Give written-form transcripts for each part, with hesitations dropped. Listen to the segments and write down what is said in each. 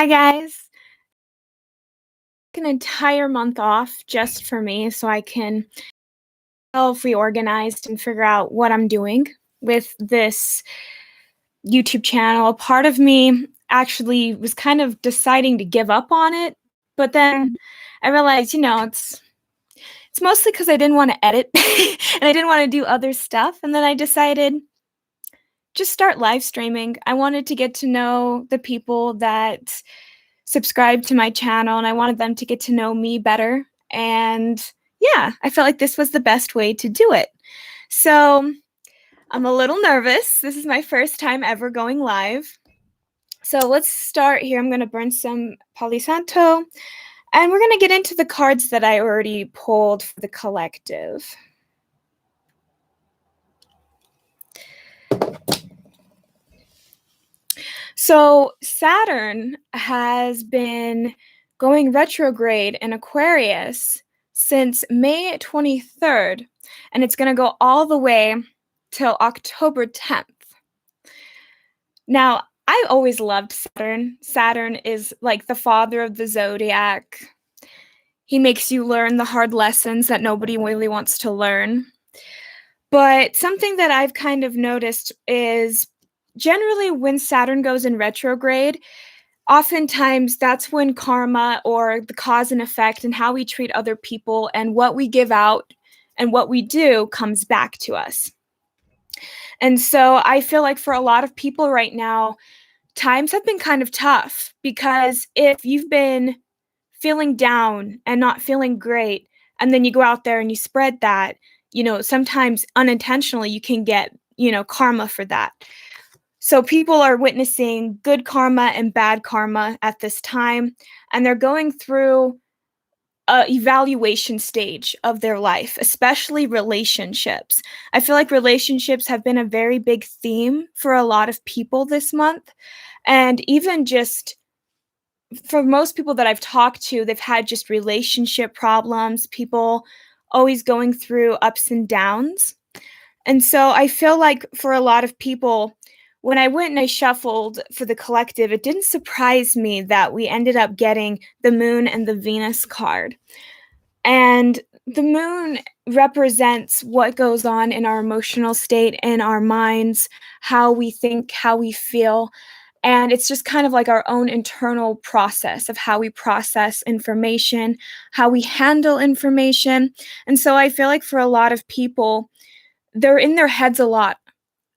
Hi guys. An entire month off just for me so I can self reorganized and figure out what I'm doing with this YouTube channel. A part of me actually was kind of deciding to give up on it, but then I realized, it's mostly because I didn't want to edit and I didn't want to do other stuff. And then I decided just start live streaming. I wanted to get to know the people that subscribe to my channel and I wanted them to get to know me better. And yeah, I felt like this was the best way to do it. So I'm a little nervous. This is my first time ever going live. So let's start here. I'm going to burn some Palo Santo and we're going to get into the cards that I already pulled for the collective. So Saturn has been going retrograde in Aquarius since May 23rd, and it's going to go all the way till October 10th. Now, I always loved Saturn. Saturn is like the father of the zodiac. He makes you learn the hard lessons that nobody really wants to learn. But something that I've kind of noticed is generally when Saturn goes in retrograde, oftentimes that's when karma or the cause and effect and how we treat other people and what we give out and what we do comes back to us. And so I feel like for a lot of people right now, times have been kind of tough because if you've been feeling down and not feeling great, and then you go out there and you spread that, sometimes unintentionally you can get, karma for that. So people are witnessing good karma and bad karma at this time, and they're going through a evaluation stage of their life, especially relationships. I feel like relationships have been a very big theme for a lot of people this month. And even just for most people that I've talked to, they've had just relationship problems, people always going through ups and downs. And so I feel like for a lot of people, when I went and I shuffled for the collective, it didn't surprise me that we ended up getting the Moon and the Venus card. And the Moon represents what goes on in our emotional state, in our minds, how we think, how we feel. And it's just kind of like our own internal process of how we process information, how we handle information. And so I feel like for a lot of people, they're in their heads a lot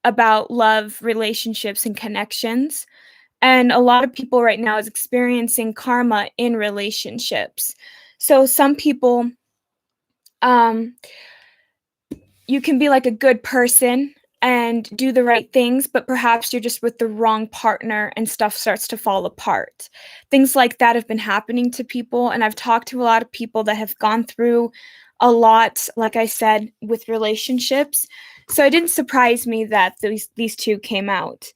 about love, relationships, and connections. And a lot of people right now is experiencing karma in relationships. So some people, you can be like a good person and do the right things, but perhaps you're just with the wrong partner and stuff starts to fall apart. Things like that have been happening to people. And I've talked to a lot of people that have gone through a lot, like I said, with relationships. So it didn't surprise me that these two came out.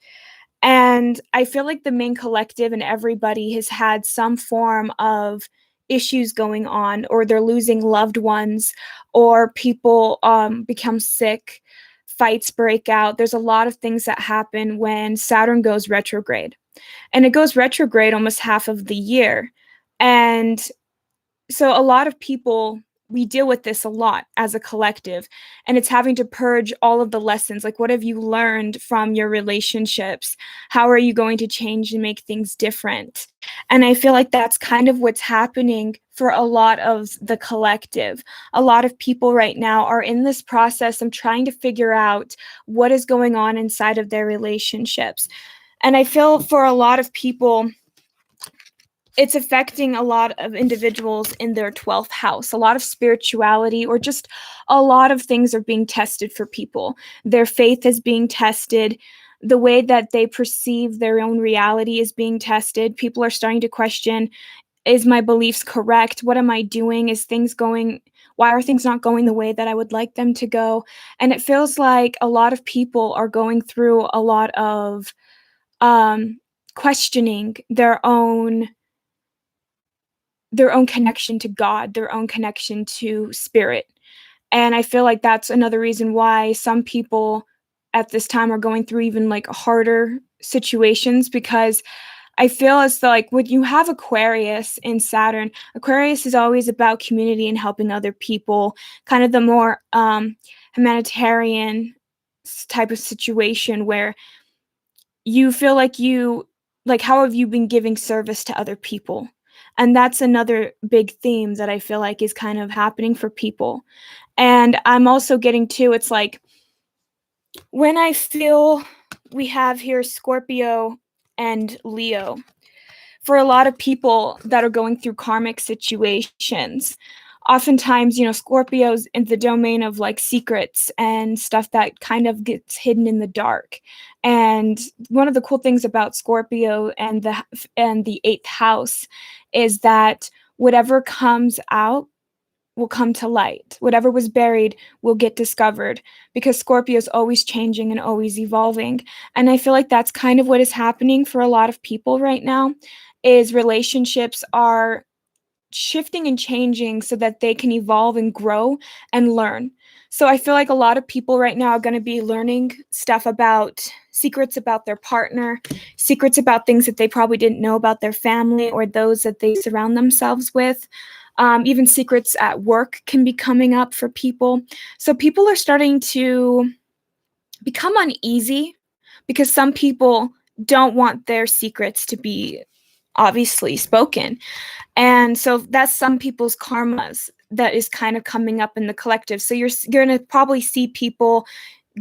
And I feel like the main collective and everybody has had some form of issues going on, or they're losing loved ones, or people become sick, fights break out. There's a lot of things that happen when Saturn goes retrograde. And it goes retrograde almost half of the year. And so a lot of people, we deal with this a lot as a collective, and it's having to purge all of the lessons. Like, what have you learned from your relationships? How are you going to change and make things different? And I feel like that's kind of what's happening for a lot of the collective. A lot of people right now are in this process of trying to figure out what is going on inside of their relationships. And I feel for a lot of people, it's affecting a lot of individuals in their 12th house. A lot of spirituality, or just a lot of things are being tested for people. Their faith is being tested. The way that they perceive their own reality is being tested. People are starting to question, is my beliefs correct? What am I doing? Why are things not going the way that I would like them to go? And it feels like a lot of people are going through a lot of questioning their own connection to God, their own connection to spirit. And I feel like that's another reason why some people at this time are going through even like harder situations, because I feel as though like when you have Aquarius in Saturn, Aquarius is always about community and helping other people, kind of the more humanitarian type of situation where you feel like how have you been giving service to other people? And that's another big theme that I feel like is kind of happening for people. And I'm also getting to, it's like when I feel we have here Scorpio and Leo, for a lot of people that are going through karmic situations, oftentimes, Scorpio's in the domain of like secrets and stuff that kind of gets hidden in the dark. And one of the cool things about Scorpio and the eighth house is that whatever comes out will come to light. Whatever was buried will get discovered, because Scorpio is always changing and always evolving. And I feel like that's kind of what is happening for a lot of people right now, is relationships are shifting and changing so that they can evolve and grow and learn. So I feel like a lot of people right now are going to be learning stuff about secrets about their partner, secrets about things that they probably didn't know about their family or those that they surround themselves with. Even secrets at work can be coming up for people. So people are starting to become uneasy because some people don't want their secrets to be obviously spoken. And so that's some people's karmas that is kind of coming up in the collective. So you're going to probably see people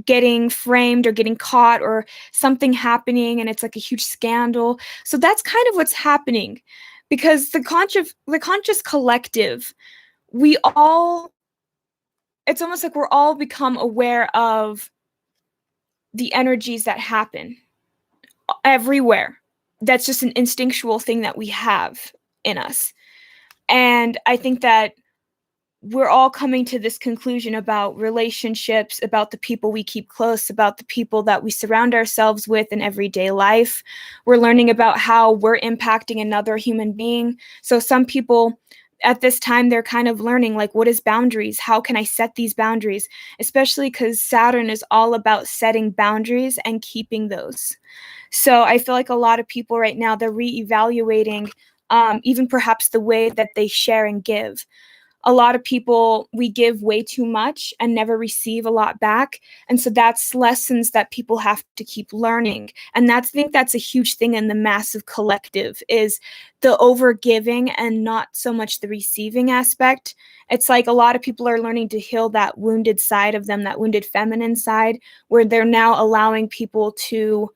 getting framed or getting caught or something happening, and it's like a huge scandal. So that's kind of what's happening, because the conscious collective, it's almost like we're all become aware of the energies that happen everywhere. That's just an instinctual thing that we have in us. And I think that we're all coming to this conclusion about relationships, about the people we keep close, about the people that we surround ourselves with in everyday life. We're learning about how we're impacting another human being. So some people at this time, they're kind of learning, like, what is boundaries? How can I set these boundaries? Especially because Saturn is all about setting boundaries and keeping those. So I feel like a lot of people right now, they're reevaluating even perhaps the way that they share and give. A lot of people, we give way too much and never receive a lot back. And so that's lessons that people have to keep learning. And I think that's a huge thing in the massive collective, is the over giving and not so much the receiving aspect. It's like a lot of people are learning to heal that wounded side of them, that wounded feminine side, where they're now allowing people to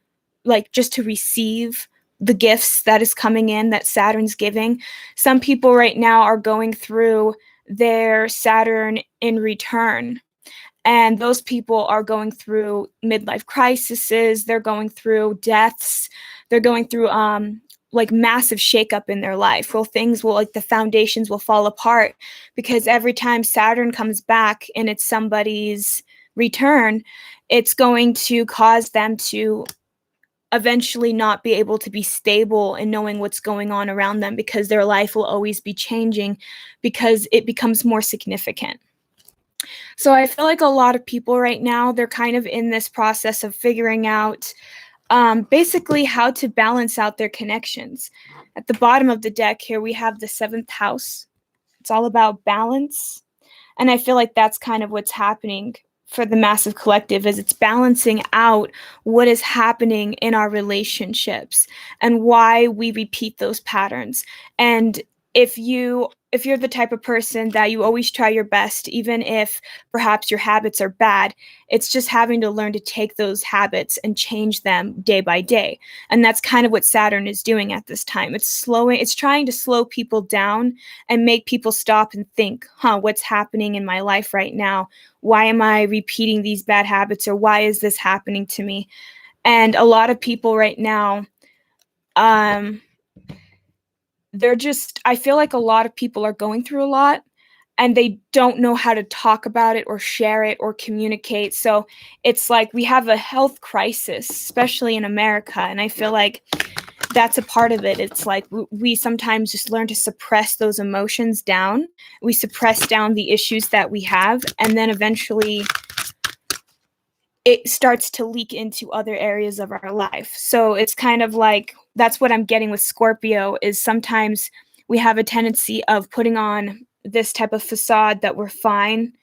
just to receive the gifts that is coming in, that Saturn's giving. Some people right now are going through their Saturn in return, and those people are going through midlife crises, they're going through deaths, they're going through massive shakeup in their life. Well, things will, like, the foundations will fall apart, because every time Saturn comes back and it's somebody's return, it's going to cause them to eventually not be able to be stable in knowing what's going on around them, because their life will always be changing, because it becomes more significant. So I feel like a lot of people right now, they're kind of in this process of figuring out basically how to balance out their connections. At the bottom of the deck here, we have the 7th house. It's all about balance. And I feel like that's kind of what's happening for the massive collective, is it's balancing out what is happening in our relationships and why we repeat those patterns. And if you're the type of person that you always try your best, even if perhaps your habits are bad, it's just having to learn to take those habits and change them day by day. And that's kind of what Saturn is doing at this time. It's trying to slow people down and make people stop and think, what's happening in my life right now? Why am I repeating these bad habits, or why is this happening to me? And a lot of people right now, I feel like a lot of people are going through a lot, and they don't know how to talk about it or share it or communicate. So it's like we have a health crisis, especially in America. And I feel like that's a part of it. It's like we sometimes just learn to suppress those emotions down. We suppress down the issues that we have, and then eventually it starts to leak into other areas of our life. So it's kind of like, that's what I'm getting with Scorpio, is sometimes we have a tendency of putting on this type of facade that we're fine,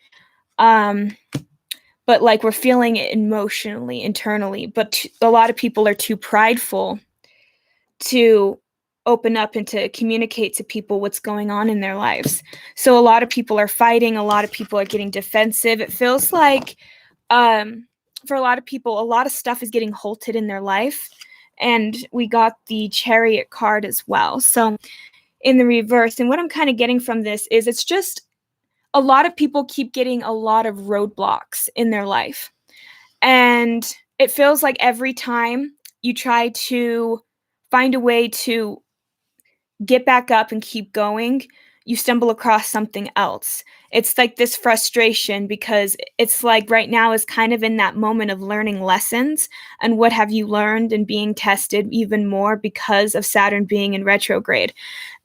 but like we're feeling it emotionally, internally. But a lot of people are too prideful to open up and to communicate to people what's going on in their lives. So a lot of people are fighting, a lot of people are getting defensive. It feels like for a lot of people, a lot of stuff is getting halted in their life. And we got the Chariot card as well. So in the reverse, and what I'm kind of getting from this is it's just a lot of people keep getting a lot of roadblocks in their life. And it feels like every time you try to find a way to get back up and keep going, you stumble across something else. It's like this frustration, because it's like right now is kind of in that moment of learning lessons and what have you learned, and being tested even more because of Saturn being in retrograde.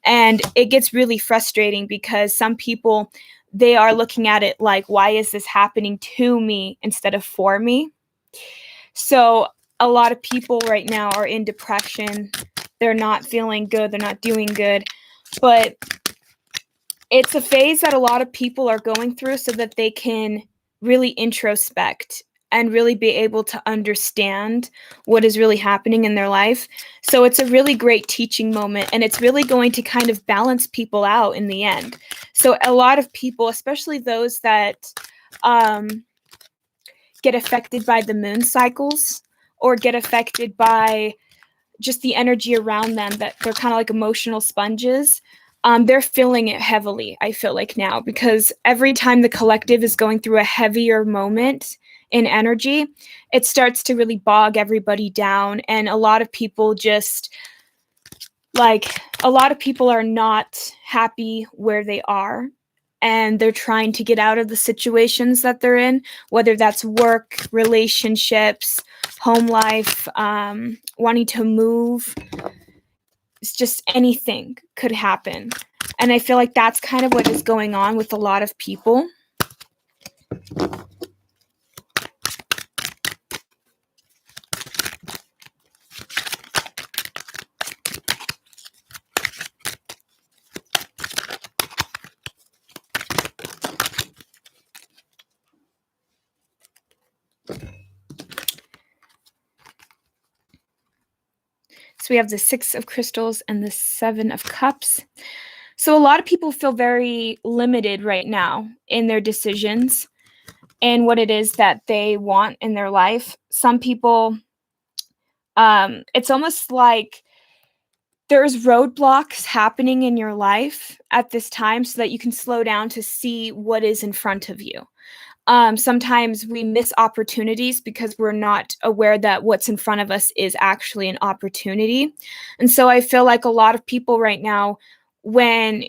And it gets really frustrating because some people, they are looking at it like, why is this happening to me instead of for me? So a lot of people right now are in depression. They're not feeling good. They're not doing good. But it's a phase that a lot of people are going through so that they can really introspect and really be able to understand what is really happening in their life. So it's a really great teaching moment, and it's really going to kind of balance people out in the end. So a lot of people, especially those that get affected by the moon cycles or get affected by just the energy around them, that they're kind of like emotional sponges, they're feeling it heavily, I feel like now, because every time the collective is going through a heavier moment in energy, it starts to really bog everybody down. And a lot of people just, like, a lot of people are not happy where they are, and they're trying to get out of the situations that they're in, whether that's work, relationships, home life, wanting to move. It's just anything could happen. And I feel like that's kind of what is going on with a lot of people. So we have the Six of Crystals and the Seven of Cups. So a lot of people feel very limited right now in their decisions and what it is that they want in their life. Some people, it's almost like there's roadblocks happening in your life at this time so that you can slow down to see what is in front of you. Sometimes we miss opportunities because we're not aware that what's in front of us is actually an opportunity. And so I feel like a lot of people right now, when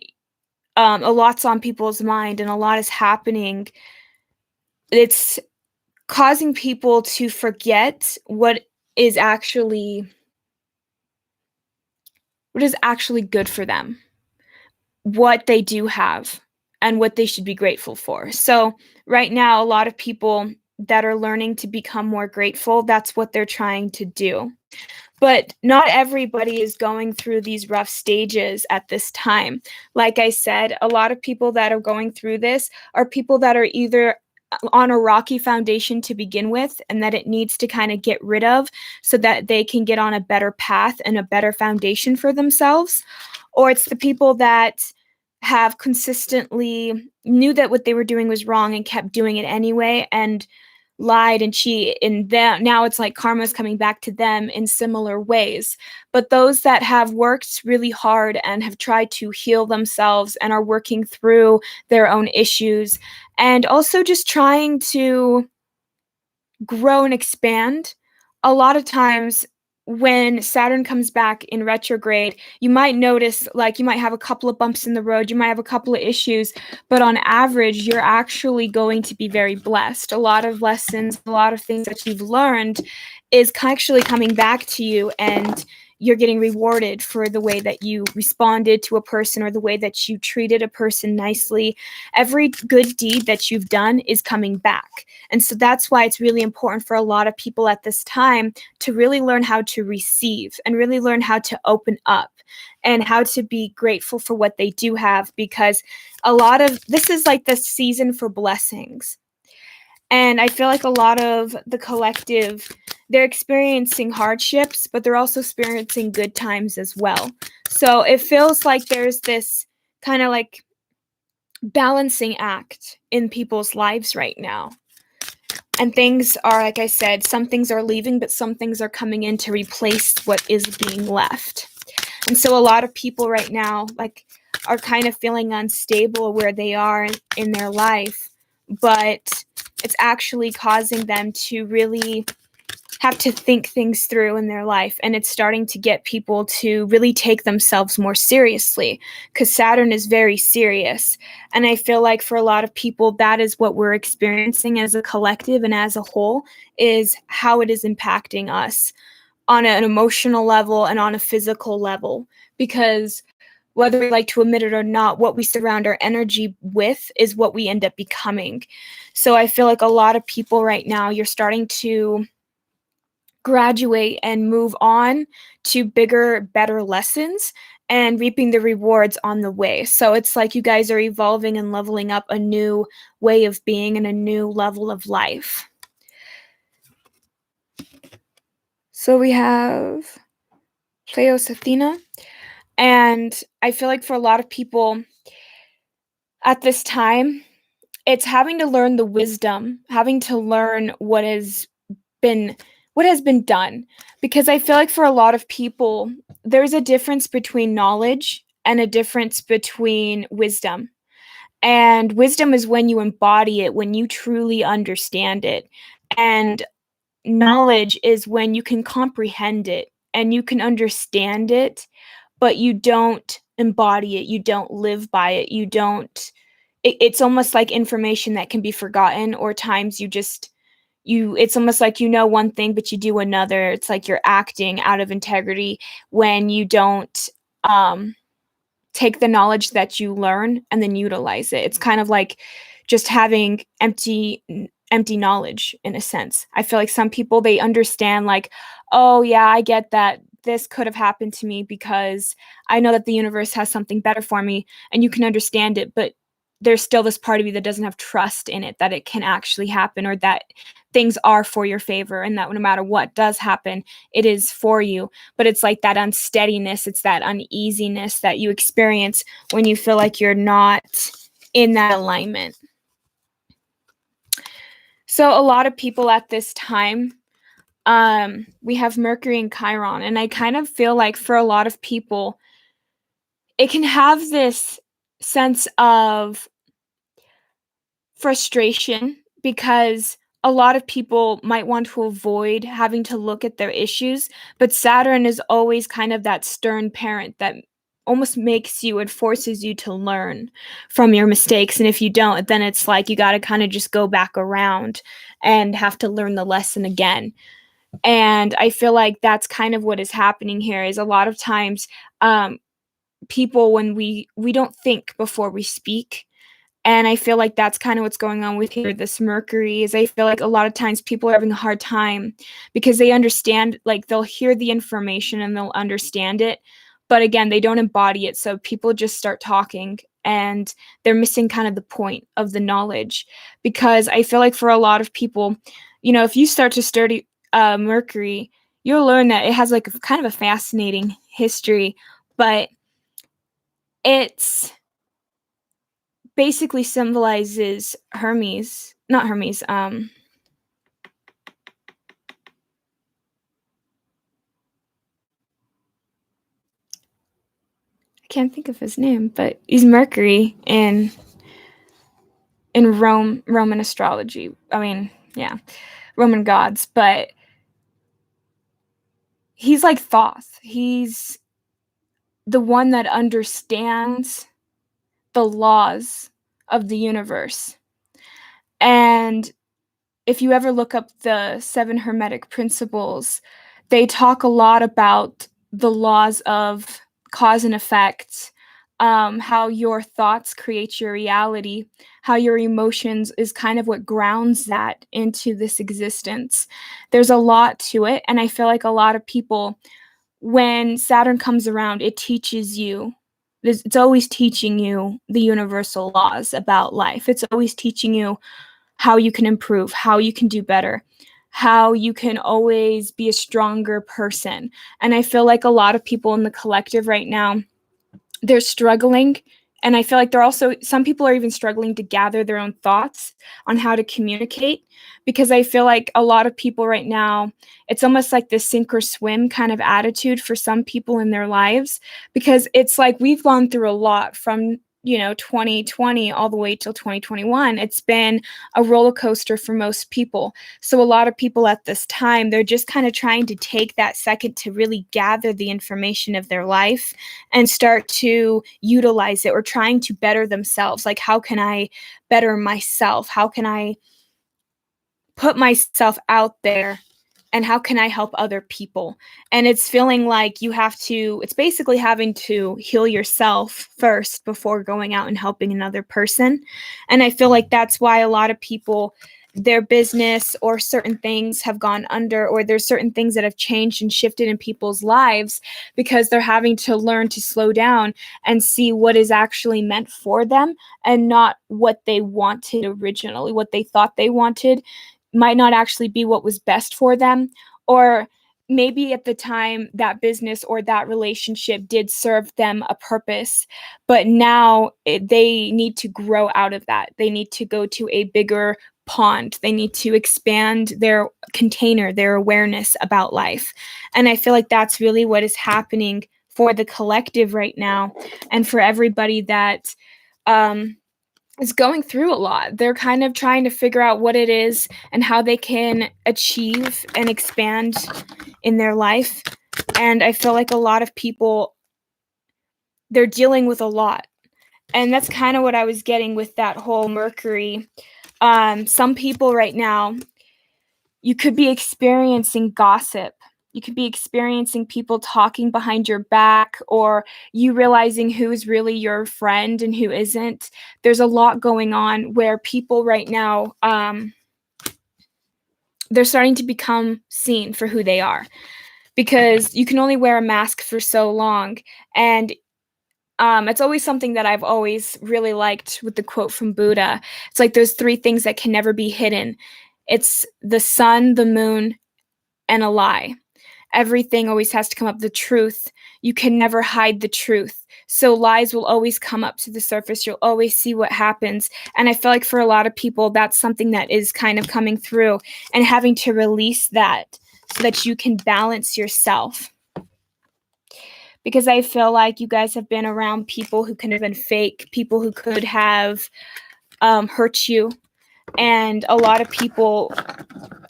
a lot's on people's mind and a lot is happening, it's causing people to forget what is actually good for them, what they do have, and what they should be grateful for. So right now, a lot of people that are learning to become more grateful, that's what they're trying to do. But not everybody is going through these rough stages at this time. Like I said, a lot of people that are going through this are people that are either on a rocky foundation to begin with, and that it needs to kind of get rid of so that they can get on a better path and a better foundation for themselves. Or it's the people that have consistently knew that what they were doing was wrong and kept doing it anyway, and lied and cheat, and now it's like karma's coming back to them in similar ways. But those that have worked really hard and have tried to heal themselves and are working through their own issues, and also just trying to grow and expand, a lot of times when Saturn comes back in retrograde, you might notice, like, you might have a couple of bumps in the road, you might have a couple of issues, but on average, you're actually going to be very blessed. A lot of lessons, a lot of things that you've learned is actually coming back to you, and you're getting rewarded for the way that you responded to a person or the way that you treated a person nicely. Every good deed that you've done is coming back. And so that's why it's really important for a lot of people at this time to really learn how to receive and really learn how to open up and how to be grateful for what they do have, because a lot of this is like the season for blessings. And I feel like a lot of the collective, they're experiencing hardships, but they're also experiencing good times as well. So it feels like there's this kind of like balancing act in people's lives right now. And things are, like I said, some things are leaving, but some things are coming in to replace what is being left. And so a lot of people right now like are kind of feeling unstable where they are in their life, but it's actually causing them to really have to think things through in their life. And it's starting to get people to really take themselves more seriously, because Saturn is very serious. And I feel like for a lot of people, that is what we're experiencing as a collective and as a whole, is how it is impacting us on an emotional level and on a physical level. Because whether we like to admit it or not, what we surround our energy with is what we end up becoming. So I feel like a lot of people right now, you're starting to graduate and move on to bigger, better lessons and reaping the rewards on the way. So it's like you guys are evolving and leveling up a new way of being and a new level of life. So we have Theos Athena. And I feel like for a lot of people at this time, it's having to learn the wisdom, having to learn what has been done. Because I feel like for a lot of people, there's a difference between knowledge and a difference between wisdom. And wisdom is when you embody it, when you truly understand it. And knowledge is when you can comprehend it and you can understand it, but you don't embody it, you don't live by it, you don't it's almost like information that can be forgotten, or times it's almost like you know one thing but you do another. It's like you're acting out of integrity when you don't take the knowledge that you learn and then utilize it. It's kind of like just having empty knowledge in a sense. I feel like some people, they understand like, oh yeah, I get that this could have happened to me because I know that the universe has something better for me, and you can understand it, but there's still this part of you that doesn't have trust in it, that it can actually happen, or that things are for your favor, and that no matter what does happen, it is for you. But it's like that unsteadiness, it's that uneasiness that you experience when you feel like you're not in that alignment. So a lot of people at this time, we have Mercury and Chiron, and I kind of feel like for a lot of people, it can have this sense of frustration, because a lot of people might want to avoid having to look at their issues, but Saturn is always kind of that stern parent that almost makes you and forces you to learn from your mistakes. And if you don't, then it's like you got to kind of just go back around and have to learn the lesson again. And I feel like that's kind of what is happening here, is a lot of times people, when we don't think before we speak. And I feel like that's kind of what's going on with here, this Mercury, is I feel like a lot of times people are having a hard time because they understand, like they'll hear the information and they'll understand it, but again, they don't embody it. So people just start talking and they're missing kind of the point of the knowledge. Because I feel like for a lot of people, if you start to study Mercury, you'll learn that it has like kind of a fascinating history, but it's basically symbolizes Hermes, not Hermes, I can't think of his name, but he's Mercury in Roman astrology. I mean, yeah, Roman gods, but he's like Thoth. He's the one that understands the laws of the universe. And if you ever look up the 7 Hermetic principles, they talk a lot about the laws of cause and effect, how your thoughts create your reality, how your emotions is kind of what grounds that into this existence. There's a lot to it, and I feel like a lot of people, when Saturn comes around, it teaches you. It's always teaching you the universal laws about life. It's always teaching you how you can improve, how you can do better, how you can always be a stronger person. And I feel like a lot of people in the collective right now, they're struggling. And I feel like some people are even struggling to gather their own thoughts on how to communicate, because I feel like a lot of people right now, it's almost like this sink or swim kind of attitude for some people in their lives, because it's like we've gone through a lot from 2020 all the way till 2021. It's been a roller coaster for most people. So a lot of people at this time, they're just kind of trying to take that second to really gather the information of their life and start to utilize it, or trying to better themselves. Like, how can I better myself? How can I put myself out there, and how can I help other people? And it's feeling like it's basically having to heal yourself first before going out and helping another person. And I feel like that's why a lot of people, their business or certain things have gone under, or there's certain things that have changed and shifted in people's lives, because they're having to learn to slow down and see what is actually meant for them, and not what they wanted originally. What they thought they wanted might not actually be what was best for them, or maybe at the time that business or that relationship did serve them a purpose, but now they need to grow out of that. They need to go to a bigger pond. They need to expand their container, their awareness about life. And I feel like that's really what is happening for the collective right now, and for everybody that is going through a lot. They're kind of trying to figure out what it is and how they can achieve and expand in their life. And I feel like a lot of people, they're dealing with a lot. And that's kind of what I was getting with that whole Mercury. Some people right now, you could be experiencing gossip. You could be experiencing people talking behind your back, or you realizing who's really your friend and who isn't. There's a lot going on where people right now, they're starting to become seen for who they are, because you can only wear a mask for so long. And it's always something that I've always really liked with the quote from Buddha. It's like those three things that can never be hidden. It's the sun, the moon, and a lie. Everything always has to come up. The truth, you can never hide the truth. So lies will always come up to the surface. You'll always see what happens. And I feel like for a lot of people, that's something that is kind of coming through, and having to release that so that you can balance yourself. Because I feel like you guys have been around people who could have been fake, people who could have hurt you. And a lot of people,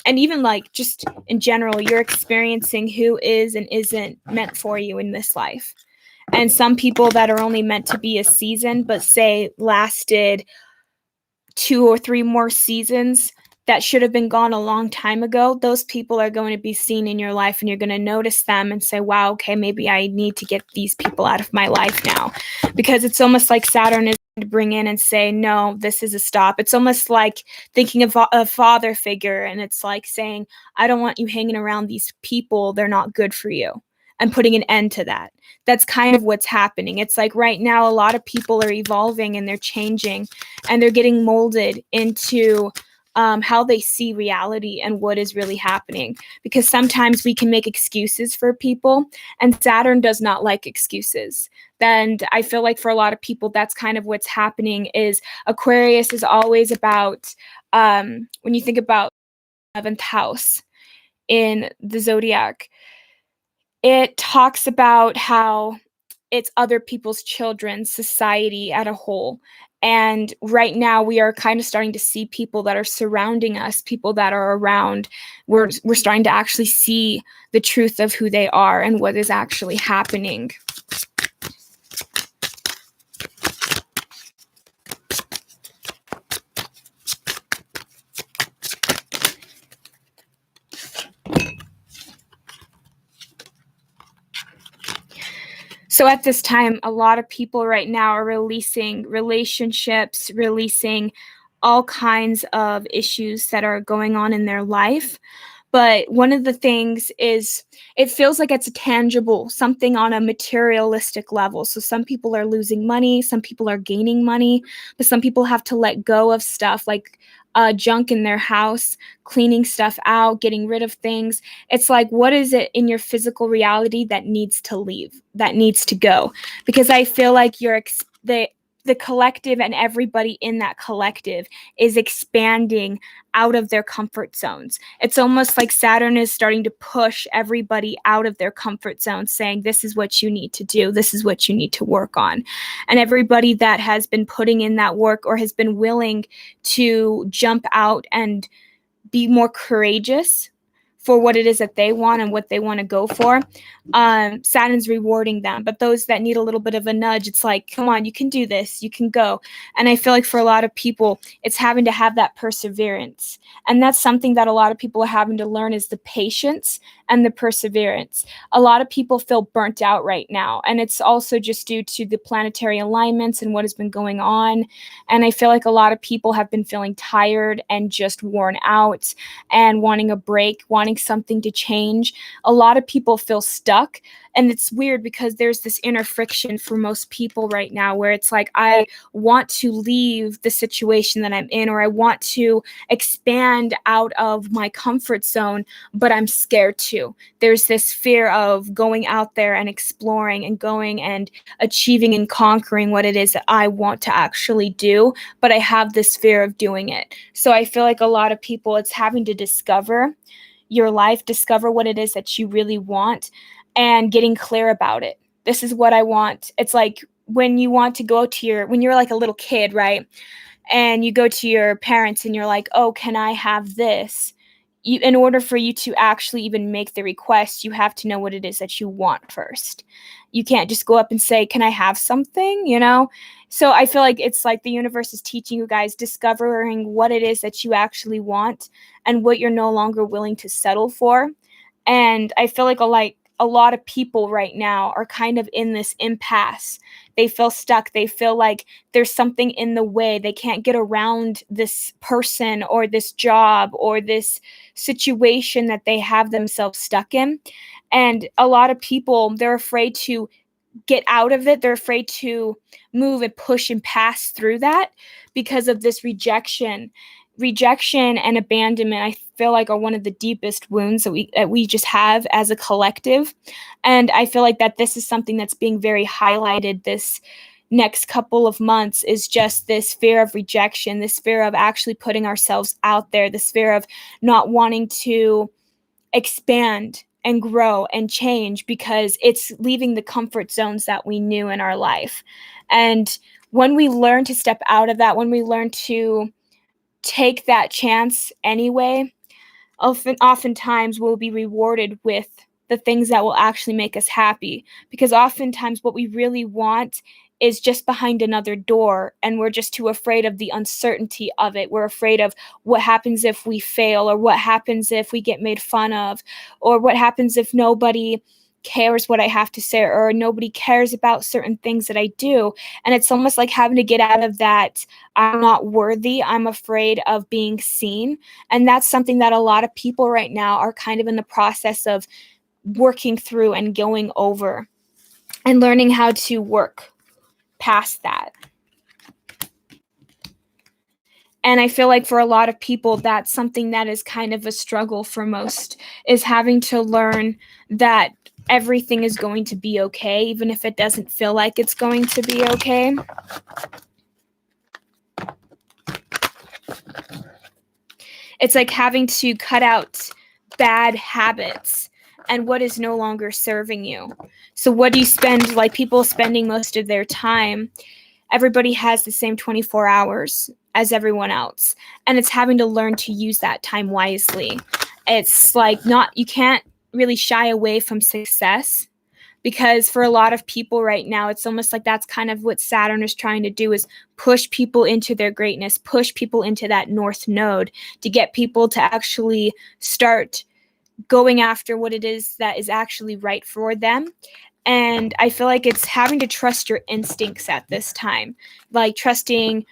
and even like just in general, you're experiencing who is and isn't meant for you in this life. And some people that are only meant to be a season, but say lasted 2 or 3 more seasons, that should have been gone a long time ago, those people are going to be seen in your life, and you're going to notice them and say, wow, okay, maybe I need to get these people out of my life now. Because it's almost like Saturn is to bring in and say, no, this is a stop. It's almost like thinking of a father figure, and it's like saying, I don't want you hanging around these people. They're not good for you. And putting an end to that. That's kind of what's happening. It's like right now, a lot of people are evolving, and they're changing, and they're getting molded into how they see reality and what is really happening. Because sometimes we can make excuses for people, and Saturn does not like excuses. And I feel like for a lot of people, that's kind of what's happening. Is Aquarius is always about, when you think about 11th house in the zodiac, it talks about how it's other people's children, society at a whole. And right now we are kind of starting to see people that are surrounding us, people that are around. We're starting to actually see the truth of who they are and what is actually happening. So at this time, a lot of people right now are releasing relationships, releasing all kinds of issues that are going on in their life. But one of the things is it feels like it's a tangible, something on a materialistic level. So some people are losing money, some people are gaining money, but some people have to let go of stuff like junk in their house, cleaning stuff out, getting rid of things. It's like, what is it in your physical reality that needs to leave, that needs to go? Because I feel like the collective and everybody in that collective is expanding out of their comfort zones. It's almost like Saturn is starting to push everybody out of their comfort zone, saying, this is what you need to do. This is what you need to work on. And everybody that has been putting in that work or has been willing to jump out and be more courageous for what it is that they want and what they want to go for, Saturn's rewarding them. But those that need a little bit of a nudge, it's like, come on, you can do this, you can go. And I feel like for a lot of people, it's having to have that perseverance. And that's something that a lot of people are having to learn, is the patience and the perseverance. A lot of people feel burnt out right now. And it's also just due to the planetary alignments and what has been going on. And I feel like a lot of people have been feeling tired and just worn out and wanting a break, wanting something to change. A lot of people feel stuck. And it's weird because there's this inner friction for most people right now where it's like, I want to leave the situation that I'm in, or I want to expand out of my comfort zone, but I'm scared to. There's this fear of going out there and exploring and going and achieving and conquering what it is that I want to actually do, but I have this fear of doing it. So I feel like a lot of people, it's having to discover your life, discover what it is that you really want, and getting clear about it. This is what I want. It's like when you want to go to when you're like a little kid, right? And you go to your parents and you're like, oh, can I have this? In order for you to actually even make the request, you have to know what it is that you want first. You can't just go up and say, can I have something, So I feel like it's like the universe is teaching you guys, discovering what it is that you actually want and what you're no longer willing to settle for. And I feel like a lot of people right now are kind of in this impasse. They feel stuck. They feel like there's something in the way. They can't get around this person or this job or this situation that they have themselves stuck in. And a lot of people, they're afraid to get out of it. They're afraid to move and push and pass through that because of this rejection. Rejection and abandonment, I feel like, are one of the deepest wounds that we just have as a collective. And I feel like that this is something that's being very highlighted this next couple of months, is just this fear of rejection, this fear of actually putting ourselves out there, this fear of not wanting to expand and grow and change because it's leaving the comfort zones that we knew in our life. And when we learn to step out of that, when we learn to take that chance anyway, oftentimes we'll be rewarded with the things that will actually make us happy. Because oftentimes what we really want is just behind another door, and we're just too afraid of the uncertainty of it. We're afraid of what happens if we fail, or what happens if we get made fun of, or what happens if nobody cares what I have to say, or nobody cares about certain things that I do. And it's almost like having to get out of that, I'm not worthy, I'm afraid of being seen. And that's something that a lot of people right now are kind of in the process of working through and going over and learning how to work past that. And I feel like for a lot of people, that's something that is kind of a struggle for most, is having to learn that everything is going to be okay, even if it doesn't feel like it's going to be okay. It's like having to cut out bad habits and what is no longer serving you. So what do you spend, like people spending most of their time, everybody has the same 24 hours as everyone else. And it's having to learn to use that time wisely. It's like you can't really shy away from success, because for a lot of people right now, it's almost like that's kind of what Saturn is trying to do, is push people into their greatness, push people into that North Node to get people to actually start going after what it is that is actually right for them. And I feel like it's having to trust your instincts at this time, like trusting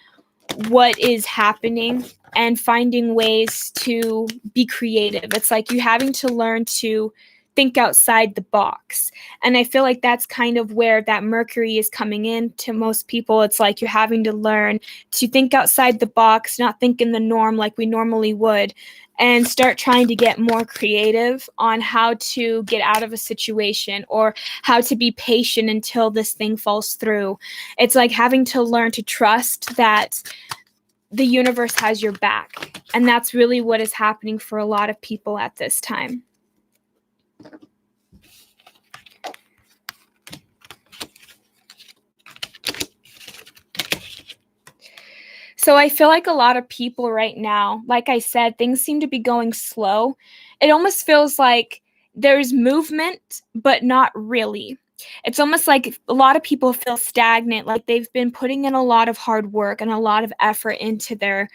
what is happening and finding ways to be creative. It's like you having to learn to think outside the box. And I feel like that's kind of where that Mercury is coming in to most people. It's like you're having to learn to think outside the box, not think in the norm like we normally would, and start trying to get more creative on how to get out of a situation or how to be patient until this thing falls through. It's like having to learn to trust that the universe has your back. And that's really what is happening for a lot of people at this time. So I feel like a lot of people right now, like I said, things seem to be going slow. It almost feels like there's movement, but not really. It's almost like a lot of people feel stagnant, like they've been putting in a lot of hard work and a lot of effort into their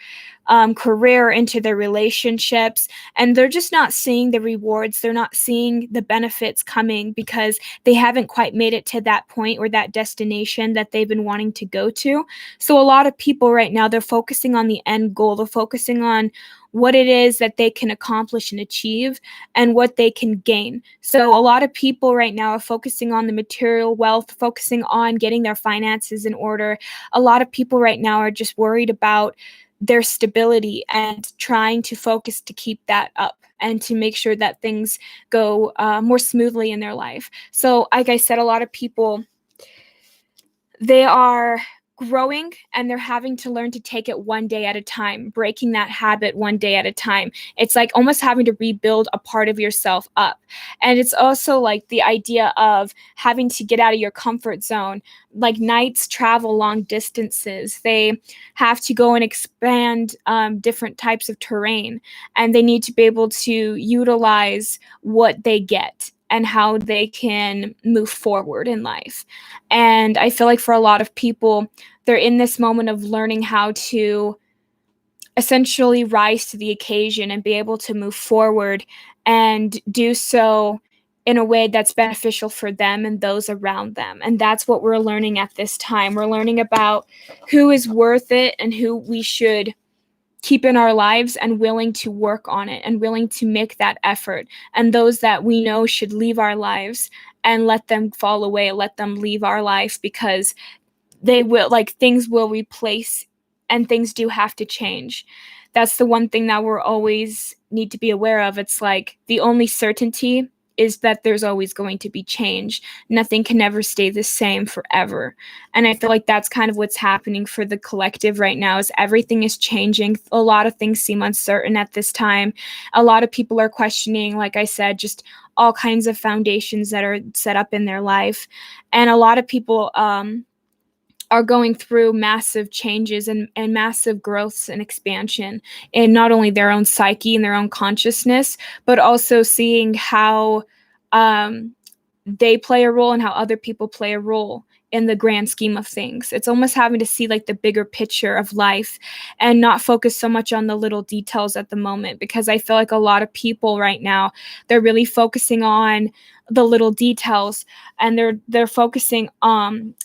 career, into their relationships, and they're just not seeing the rewards. They're not seeing the benefits coming because they haven't quite made it to that point or that destination that they've been wanting to go to. So a lot of people right now, they're focusing on the end goal. They're focusing on what it is that they can accomplish and achieve and what they can gain. So a lot of people right now are focusing on the material wealth, focusing on getting their finances in order. A lot of people right now are just worried about their stability and trying to focus to keep that up and to make sure that things go more smoothly in their life. So like I said, a lot of people, they are growing and they're having to learn to take it one day at a time, breaking that habit one day at a time. It's like almost having to rebuild a part of yourself up. And it's also like the idea of having to get out of your comfort zone. Like knights travel long distances. They have to go and expand different types of terrain, and they need to be able to utilize what they get and how they can move forward in life. And I feel like for a lot of people, they're in this moment of learning how to essentially rise to the occasion and be able to move forward and do so in a way that's beneficial for them and those around them. And that's what we're learning at this time. We're learning about who is worth it and who we should keep in our lives and willing to work on it and willing to make that effort, and those that we know should leave our lives and let them fall away, let them leave our life, because they will, like, things will replace and things do have to change. That's the one thing that we're always need to be aware of. It's like the only certainty is that there's always going to be change. Nothing can ever stay the same forever. And I feel like that's kind of what's happening for the collective right now, is everything is changing. A lot of things seem uncertain at this time. A lot of people are questioning, like I said, just all kinds of foundations that are set up in their life. And a lot of people are going through massive changes and massive growths and expansion in not only their own psyche and their own consciousness, but also seeing how they play a role and how other people play a role in the grand scheme of things. It's almost having to see like the bigger picture of life and not focus so much on the little details at the moment, because I feel like a lot of people right now, they're really focusing on the little details, and they're focusing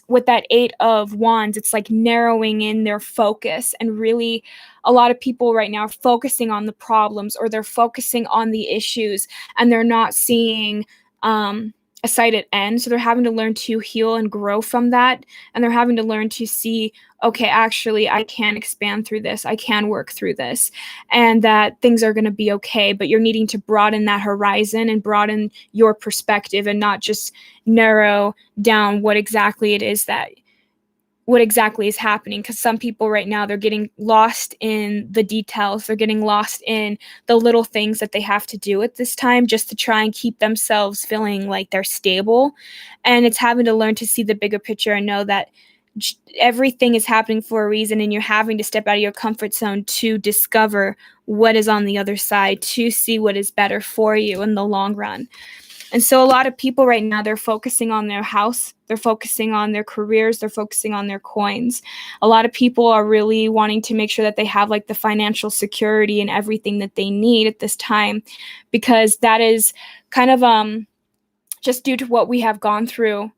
with that 8 of Wands, it's like narrowing in their focus. And really a lot of people right now are focusing on the problems, or they're focusing on the issues, and they're not seeing a sight at end. So they're having to learn to heal and grow from that. And they're having to learn to see, okay, actually, I can expand through this. I can work through this, and that things are going to be okay. But you're needing to broaden that horizon and broaden your perspective, and not just narrow down what exactly is happening. Because some people right now, they're getting lost in the details. They're getting lost in the little things that they have to do at this time just to try and keep themselves feeling like they're stable. And it's having to learn to see the bigger picture and know that everything is happening for a reason, and you're having to step out of your comfort zone to discover what is on the other side, to see what is better for you in the long run. And so a lot of people right now, they're focusing on their house, they're focusing on their careers, they're focusing on their coins. A lot of people are really wanting to make sure that they have like the financial security and everything that they need at this time, because that is kind of just due to what we have gone through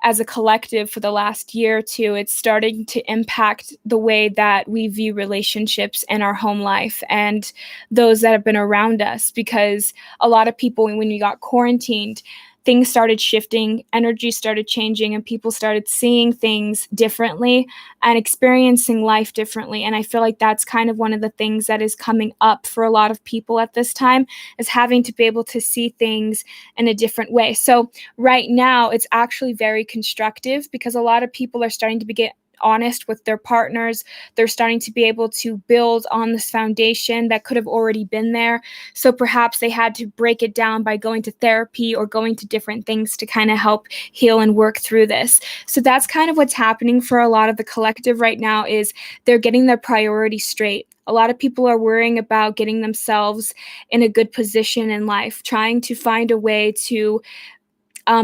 as a collective for the last year or two, it's starting to impact the way that we view relationships in our home life and those that have been around us. Because a lot of people, when you got quarantined, things started shifting, energy started changing, and people started seeing things differently and experiencing life differently. And I feel like that's kind of one of the things that is coming up for a lot of people at this time, is having to be able to see things in a different way. So right now, it's actually very constructive because a lot of people are starting to get honest with their partners. They're starting to be able to build on this foundation that could have already been there. So perhaps they had to break it down by going to therapy or going to different things to kind of help heal and work through this. So that's kind of what's happening for a lot of the collective right now, is they're getting their priorities straight. A lot of people are worrying about getting themselves in a good position in life, trying to find a way to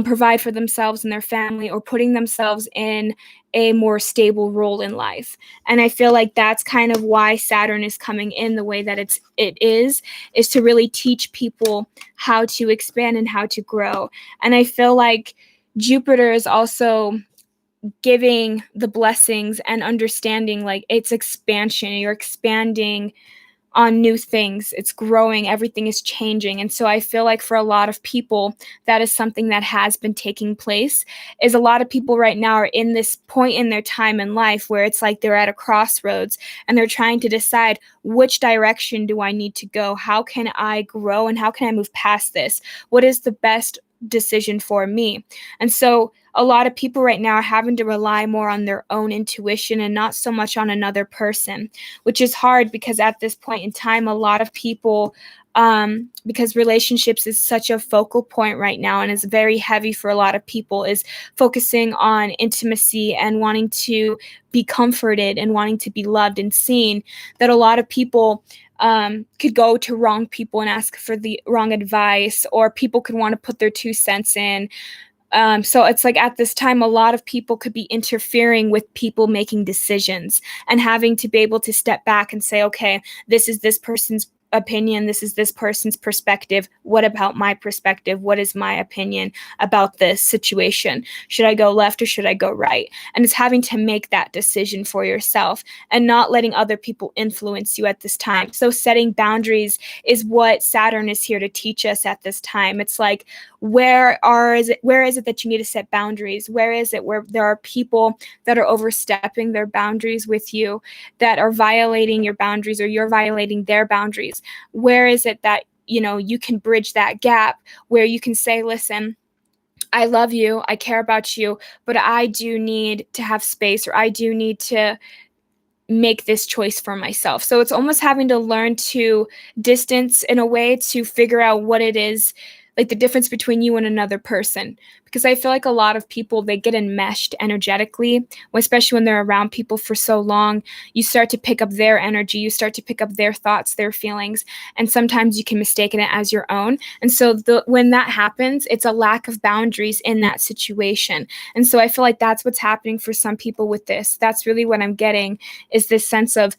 provide for themselves and their family, or putting themselves in a more stable role in life. And I feel like that's kind of why Saturn is coming in the way that it is to really teach people how to expand and how to grow. And I feel like Jupiter is also giving the blessings and understanding, like it's expansion. You're expanding on new things. It's growing. Everything is changing. And so I feel like for a lot of people, that is something that has been taking place. Is a lot of people right now are in this point in their time in life where it's like they're at a crossroads and they're trying to decide, which direction do I need to go? How can I grow and how can I move past this? What is the best decision for me? And so a lot of people right now are having to rely more on their own intuition and not so much on another person, which is hard because at this point in time, a lot of people, because relationships is such a focal point right now and is very heavy for a lot of people, is focusing on intimacy and wanting to be comforted and wanting to be loved and seen, that a lot of people could go to wrong people and ask for the wrong advice, or people could want to put their 2 cents in. So it's like at this time, a lot of people could be interfering with people making decisions and having to be able to step back and say, okay, this is this person's opinion. This is this person's perspective. What about my perspective? What is my opinion about this situation? Should I go left or should I go right? And it's having to make that decision for yourself and not letting other people influence you at this time. So setting boundaries is what Saturn is here to teach us at this time. It's like, where is it that you need to set boundaries? Where is it where there are people that are overstepping their boundaries with you, that are violating your boundaries, or you're violating their boundaries? Where is it that, you can bridge that gap where you can say, listen, I love you, I care about you, but I do need to have space, or I do need to make this choice for myself. So it's almost having to learn to distance in a way to figure out what it is, like the difference between you and another person. Because I feel like a lot of people, they get enmeshed energetically, especially when they're around people for so long. You start to pick up their energy, you start to pick up their thoughts, their feelings, and sometimes you can mistake it as your own. And so when that happens, it's a lack of boundaries in that situation. And so I feel like that's what's happening for some people with this. That's really what I'm getting, is this sense of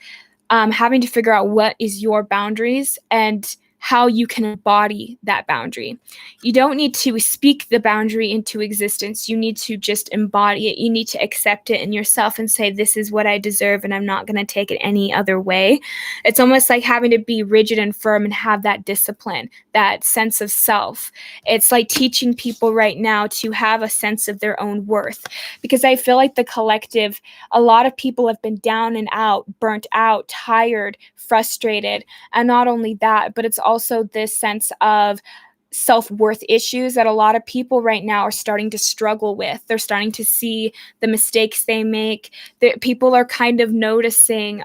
having to figure out what is your boundaries and how you can embody that boundary. You don't need to speak the boundary into existence. You need to just embody it. You need to accept it in yourself and say, this is what I deserve, and I'm not going to take it any other way. It's almost like having to be rigid and firm and have that discipline, that sense of self. It's like teaching people right now to have a sense of their own worth, because I feel like the collective, a lot of people have been down and out, burnt out, tired, frustrated. And not only that, but it's also this sense of self-worth issues that a lot of people right now are starting to struggle with. They're starting to see the mistakes they make. People are kind of noticing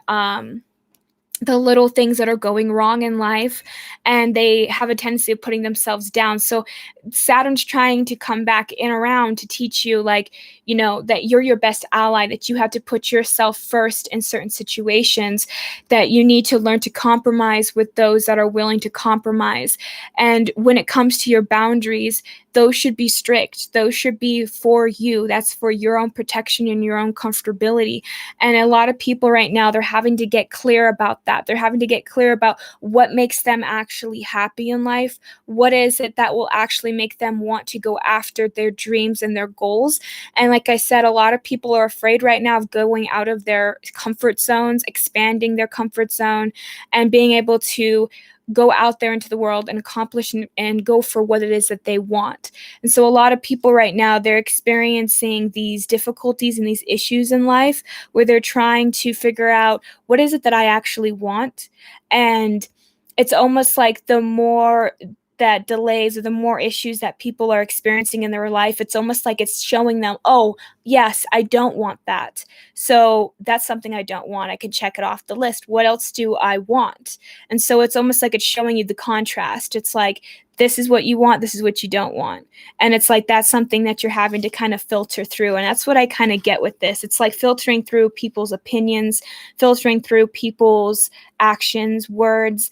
the little things that are going wrong in life, and they have a tendency of putting themselves down. So Saturn's trying to come back in around to teach you, like, that you're your best ally, that you have to put yourself first in certain situations, that you need to learn to compromise with those that are willing to compromise. And when it comes to your boundaries, those should be strict. Those should be for you. That's for your own protection and your own comfortability. And a lot of people right now, they're having to get clear about that. They're having to get clear about what makes them actually happy in life. What is it that will actually make them want to go after their dreams and their goals? And like I said, a lot of people are afraid right now of going out of their comfort zones, expanding their comfort zone, and being able to go out there into the world and accomplish and go for what it is that they want. And so a lot of people right now, they're experiencing these difficulties and these issues in life where they're trying to figure out, what is it that I actually want? And it's almost like the more that delays or the more issues that people are experiencing in their life, it's almost like it's showing them, oh, yes, I don't want that. So that's something I don't want. I can check it off the list. What else do I want? And so it's almost like it's showing you the contrast. It's like, this is what you want, this is what you don't want. And it's like that's something that you're having to kind of filter through. And that's what I kind of get with this. It's like filtering through people's opinions, filtering through people's actions, words.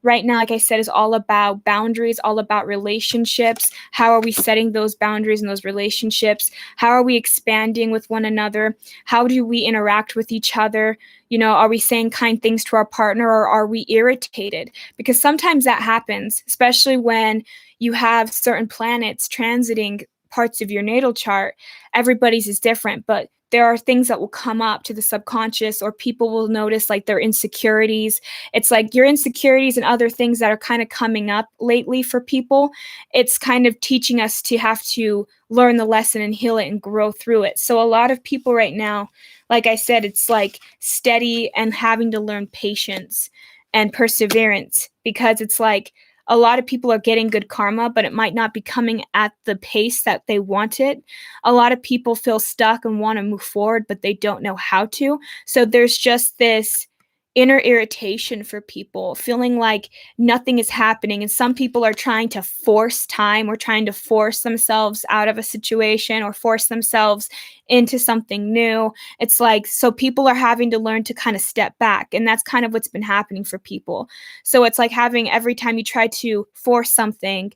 Right now, like I said, is all about boundaries, all about relationships. How are we setting those boundaries in those relationships? How are we expanding with one another? How do we interact with each other? You know, are we saying kind things to our partner, or are we irritated? Because sometimes that happens, especially when you have certain planets transiting parts of your natal chart. Everybody's is different, but there are things that will come up to the subconscious, or people will notice like their insecurities. It's like your insecurities and other things that are kind of coming up lately for people. It's kind of teaching us to have to learn the lesson and heal it and grow through it. So a lot of people right now, like I said, it's like steady and having to learn patience and perseverance, because it's like a lot of people are getting good karma, but it might not be coming at the pace that they want it. A lot of people feel stuck and want to move forward, but they don't know how to. So there's just this inner irritation for people, feeling like nothing is happening. And some people are trying to force time, or trying to force themselves out of a situation, or force themselves into something new. It's like, so people are having to learn to kind of step back. And that's kind of what's been happening for people. So it's like having, every time you try to force something,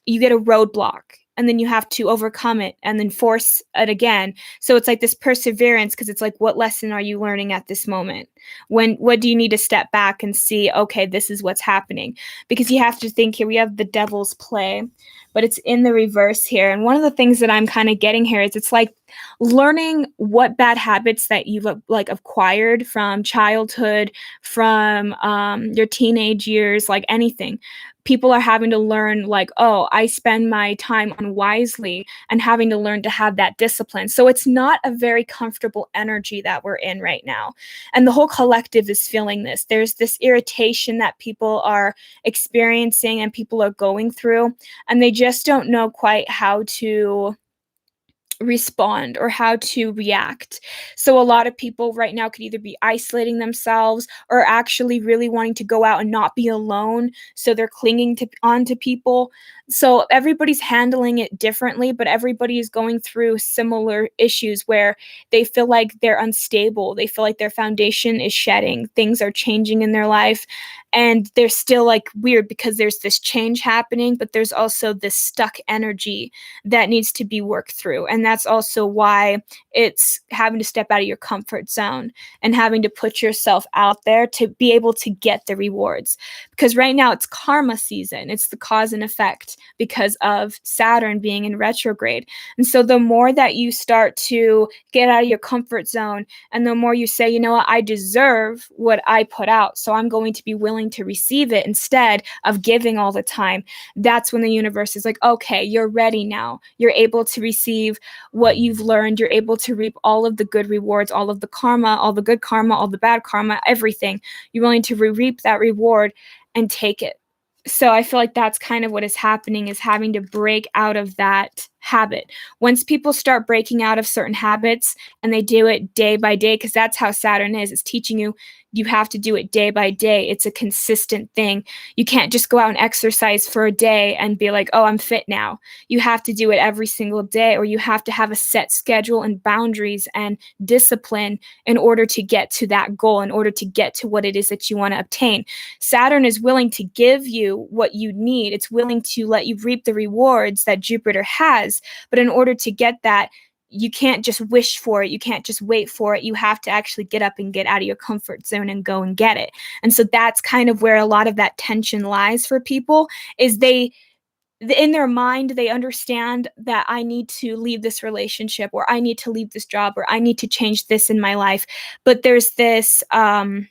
you get a roadblock, and then you have to overcome it and then force it again. So it's like this perseverance, because it's like, what lesson are you learning at this moment? What do you need to step back and see, okay, this is what's happening? Because you have to think, here we have the devil's play, but it's in the reverse here. And one of the things that I'm kind of getting here is, it's like learning what bad habits that you've like acquired from childhood, from your teenage years, like anything. People are having to learn, like, oh, I spend my time unwisely, and having to learn to have that discipline. So it's not a very comfortable energy that we're in right now. And the whole collective is feeling this. There's this irritation that people are experiencing and people are going through, and they just don't know quite how to respond or how to react. So a lot of people right now could either be isolating themselves, or actually really wanting to go out and not be alone, so they're clinging to onto people. So everybody's handling it differently, but everybody is going through similar issues where they feel like they're unstable, they feel like their foundation is shedding, things are changing in their life, and they're still like weird, because there's this change happening, but there's also this stuck energy that needs to be worked through. And that's also why it's having to step out of your comfort zone and having to put yourself out there to be able to get the rewards. Because right now it's karma season, it's the cause and effect, because of Saturn being in retrograde. And so the more that you start to get out of your comfort zone, and the more you say, you know what, I deserve what I put out, so I'm going to be willing to receive it instead of giving all the time, that's when the universe is like, okay, you're ready now. You're able to receive what you've learned. You're able to reap all of the good rewards, all of the karma, all the good karma, all the bad karma, everything. You're willing to reap that reward and take it. So I feel like that's kind of what is happening, is having to break out of that habit. Once people start breaking out of certain habits and they do it day by day, because that's how Saturn is, it's teaching you you have to do it day by day. It's a consistent thing. You can't just go out and exercise for a day and be like, oh, I'm fit now. You have to do it every single day, or you have to have a set schedule and boundaries and discipline in order to get to that goal, in order to get to what it is that you want to obtain. Saturn is willing to give you what you need. It's willing to let you reap the rewards that Jupiter has. But in order to get that, you can't just wish for it. You can't just wait for it. You have to actually get up and get out of your comfort zone and go and get it. And so that's kind of where a lot of that tension lies for people, is in their mind, they understand that I need to leave this relationship, or I need to leave this job, or I need to change this in my life. But there's this kind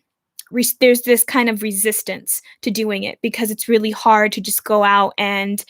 of resistance to doing it, because it's really hard to just go out and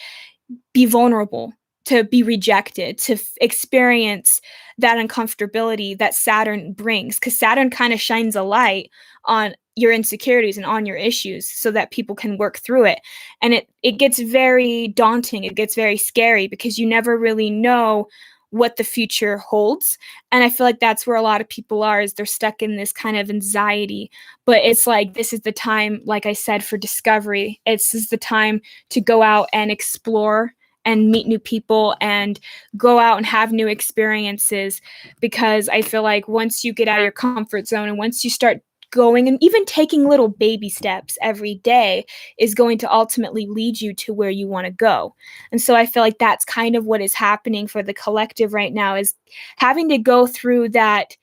be vulnerable, to be rejected, to experience that uncomfortability that Saturn brings, because Saturn kind of shines a light on your insecurities and on your issues so that people can work through it. And it gets very daunting. It gets very scary, because you never really know what the future holds. And I feel like that's where a lot of people are, is they're stuck in this kind of anxiety. But it's like, this is the time, like I said, for discovery. This is the time to go out and explore and meet new people and go out and have new experiences. Because I feel like once you get out of your comfort zone, and once you start going and even taking little baby steps every day, is going to ultimately lead you to where you want to go. And so I feel like that's kind of what is happening for the collective right now, is having to go through that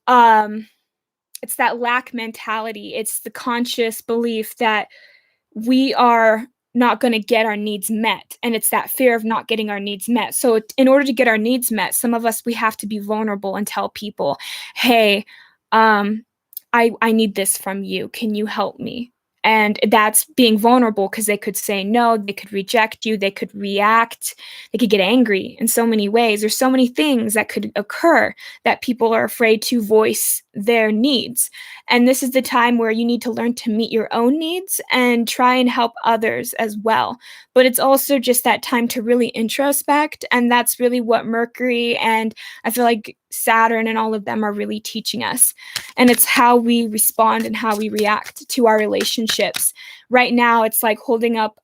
it's that lack mentality. It's the conscious belief that we are not going to get our needs met. And it's that fear of not getting our needs met. So in order to get our needs met, some of us, we have to be vulnerable and tell people, hey, I need this from you. Can you help me? And that's being vulnerable, because they could say no, they could reject you, they could react, they could get angry in so many ways. There's so many things that could occur that people are afraid to voice their needs. And this is the time where you need to learn to meet your own needs and try and help others as well. But it's also just that time to really introspect. And that's really what Mercury and I feel like Saturn and all of them are really teaching us. And it's how we respond and how we react to our relationships. Right now, it's like holding up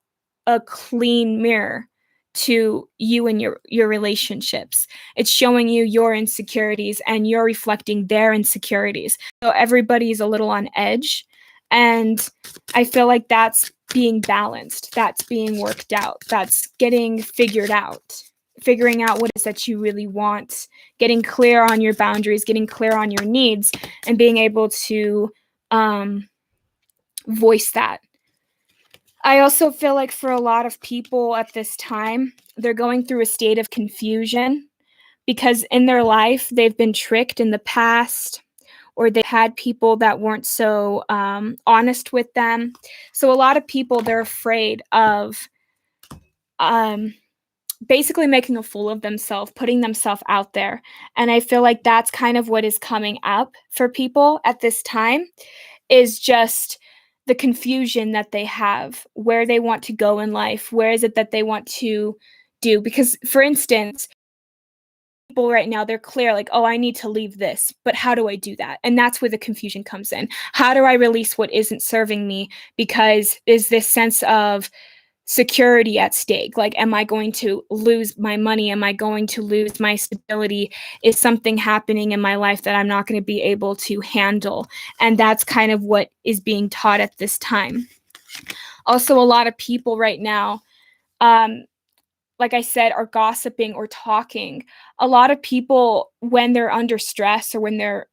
a clean mirror to you and your relationships. It's showing you your insecurities, and you're reflecting their insecurities. So everybody's a little on edge. And I feel like that's being balanced. That's being worked out. That's getting figured out. Figuring out what it is that you really want, getting clear on your boundaries, getting clear on your needs, and being able to voice that. I also feel like for a lot of people at this time, they're going through a state of confusion, because in their life, they've been tricked in the past, or they had people that weren't so honest with them. So a lot of people, they're afraid of basically making a fool of themselves, putting themselves out there. And I feel like that's kind of what is coming up for people at this time, is just the confusion that they have, where they want to go in life, where is it that they want to do. Because, for instance, people right now, they're clear, like, oh, I need to leave this, but how do I do that? And that's where the confusion comes in. How do I release what isn't serving me? Because is this sense of security at stake? Like, am I going to lose my money? Am I going to lose my stability? Is something happening in my life that I'm not going to be able to handle? And that's kind of what is being taught at this time. Also, a lot of people right now, like I said, are gossiping or talking. A lot of people, when they're under stress, or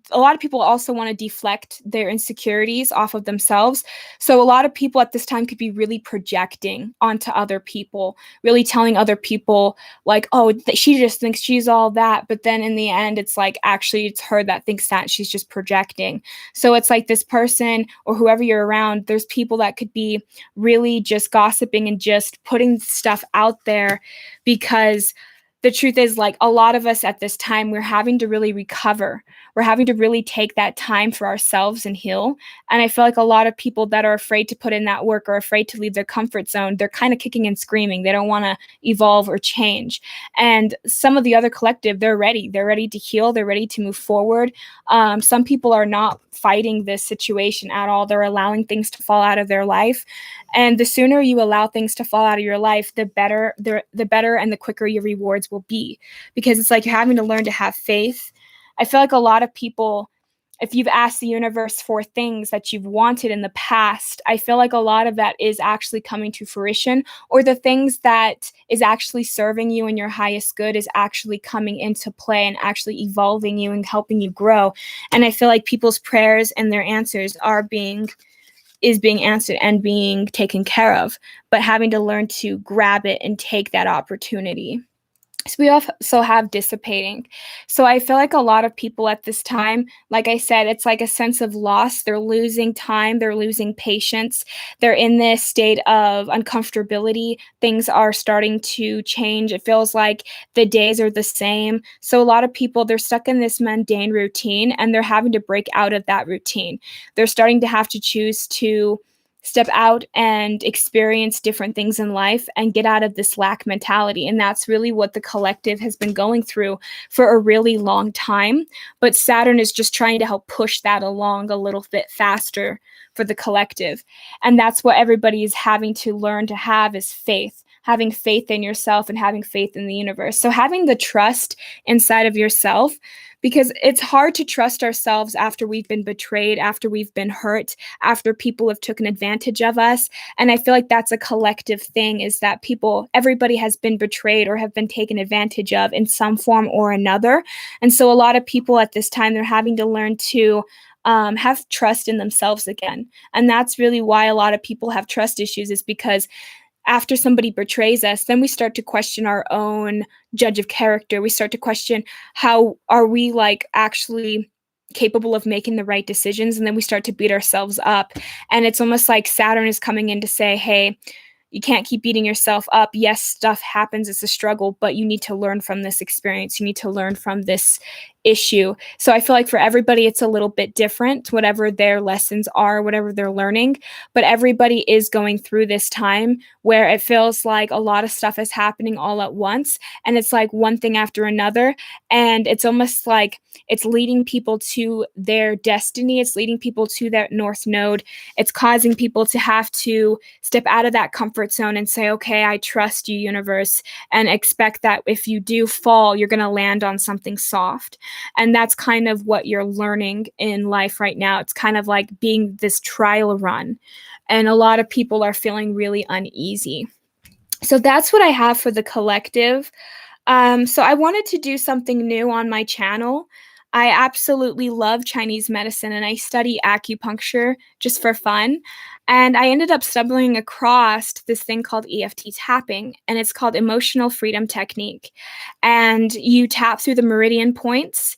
a lot of people also want to deflect their insecurities off of themselves. So a lot of people at this time could be really projecting onto other people, really telling other people like, oh, she just thinks she's all that. But then in the end, it's like, actually, it's her that thinks that. She's just projecting. So it's like this person, or whoever you're around, there's people that could be really just gossiping and just putting stuff out there, because the truth is, like, a lot of us at this time, we're having to really recover. We're having to really take that time for ourselves and heal. And I feel like a lot of people that are afraid to put in that work or afraid to leave their comfort zone, they're kind of kicking and screaming. They don't want to evolve or change. And some of the other collective, they're ready. They're ready to heal. They're ready to move forward. Some people are not fighting this situation at all. They're allowing things to fall out of their life. And the sooner you allow things to fall out of your life, the better and the quicker your rewards will be, because it's like you're having to learn to have faith. I feel like a lot of people, if you've asked the universe for things that you've wanted in the past, I feel like a lot of that is actually coming to fruition, or the things that is actually serving you and your highest good is actually coming into play and actually evolving you and helping you grow. And I feel like people's prayers and their answers is being answered and being taken care of, but having to learn to grab it and take that opportunity. So we also have dissipating. So I feel like a lot of people at this time, like I said, it's like a sense of loss. They're losing time. They're losing patience. They're in this state of uncomfortability. Things are starting to change. It feels like the days are the same. So a lot of people, they're stuck in this mundane routine and they're having to break out of that routine. They're starting to have to choose to step out and experience different things in life and get out of this lack mentality. And that's really what the collective has been going through for a really long time. But Saturn is just trying to help push that along a little bit faster for the collective. And that's what everybody is having to learn to have, is faith. Having faith in yourself and having faith in the universe. So having the trust inside of yourself, because it's hard to trust ourselves after we've been betrayed, after we've been hurt, after people have taken advantage of us. And I feel like that's a collective thing, is that everybody has been betrayed or have been taken advantage of in some form or another. And so a lot of people at this time, they're having to learn to have trust in themselves again. And that's really why a lot of people have trust issues, is because after somebody betrays us, then we start to question our own judge of character. We start to question, how are we like actually capable of making the right decisions? And then we start to beat ourselves up. And it's almost like Saturn is coming in to say, hey, you can't keep beating yourself up. Yes, stuff happens. It's a struggle, but you need to learn from this experience. You need to learn from this issue. So I feel like for everybody, it's a little bit different, whatever their lessons are, whatever they're learning. But everybody is going through this time where it feels like a lot of stuff is happening all at once. And it's like one thing after another. And it's almost like it's leading people to their destiny. It's leading people to that North Node. It's causing people to have to step out of that comfort zone and say, okay, I trust you, universe, and expect that if you do fall, you're going to land on something soft. And that's kind of what you're learning in life right now. It's kind of like being this trial run. And a lot of people are feeling really uneasy. So that's what I have for the collective. So I wanted to do something new on my channel. I absolutely love Chinese medicine and I study acupuncture just for fun. And I ended up stumbling across this thing called EFT tapping, and it's called Emotional Freedom Technique. And you tap through the meridian points,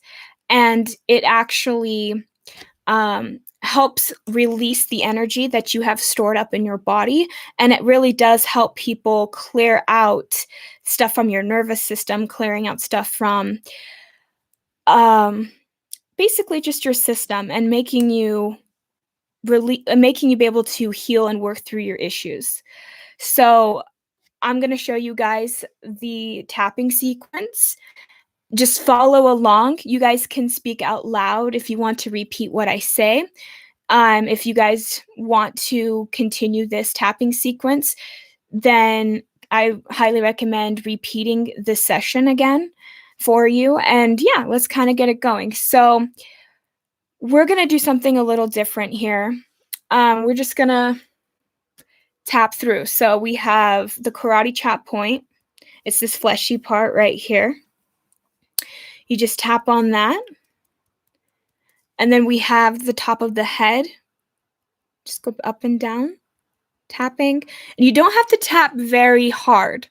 and it actually helps release the energy that you have stored up in your body. And it really does help people clear out stuff from your nervous system, clearing out stuff from basically just your system, and making you be able to heal and work through your issues. So I'm going to show you guys the tapping sequence. Just follow along. You guys can speak out loud if you want to repeat what I say. If you guys want to continue this tapping sequence, then I highly recommend repeating this session again for you. And yeah, let's kind of get it going. So we're going to do something a little different here. We're just going to tap through. So we have the karate chop point. It's this fleshy part right here. You just tap on that. And then we have the top of the head. Just go up and down, tapping. And you don't have to tap very hard.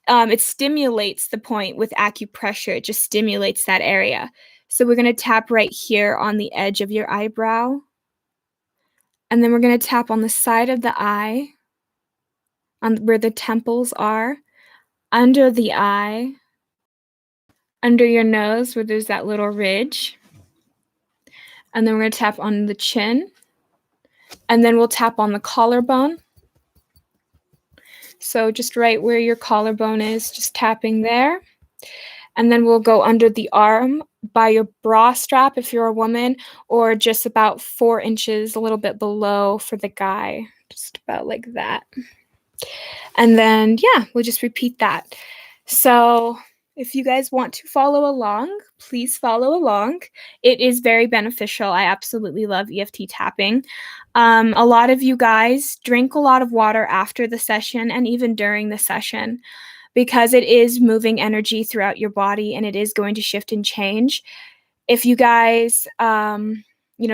It stimulates the point with acupressure. It just stimulates that area. So we're going to tap right here on the edge of your eyebrow. And then we're going to tap on the side of the eye, on where the temples are, under the eye, under your nose where there's that little ridge. And then we're going to tap on the chin. And then we'll tap on the collarbone. So just right where your collarbone is, just tapping there. And then we'll go under the arm by your bra strap if you're a woman, or just about 4 inches, a little bit below for the guy, just about like that. And then, yeah, we'll just repeat that. So if you guys want to follow along, please follow along. It is very beneficial. I absolutely love EFT tapping. A lot of you guys drink a lot of water after the session and even during the session, because it is moving energy throughout your body and it is going to shift and change. If you guys,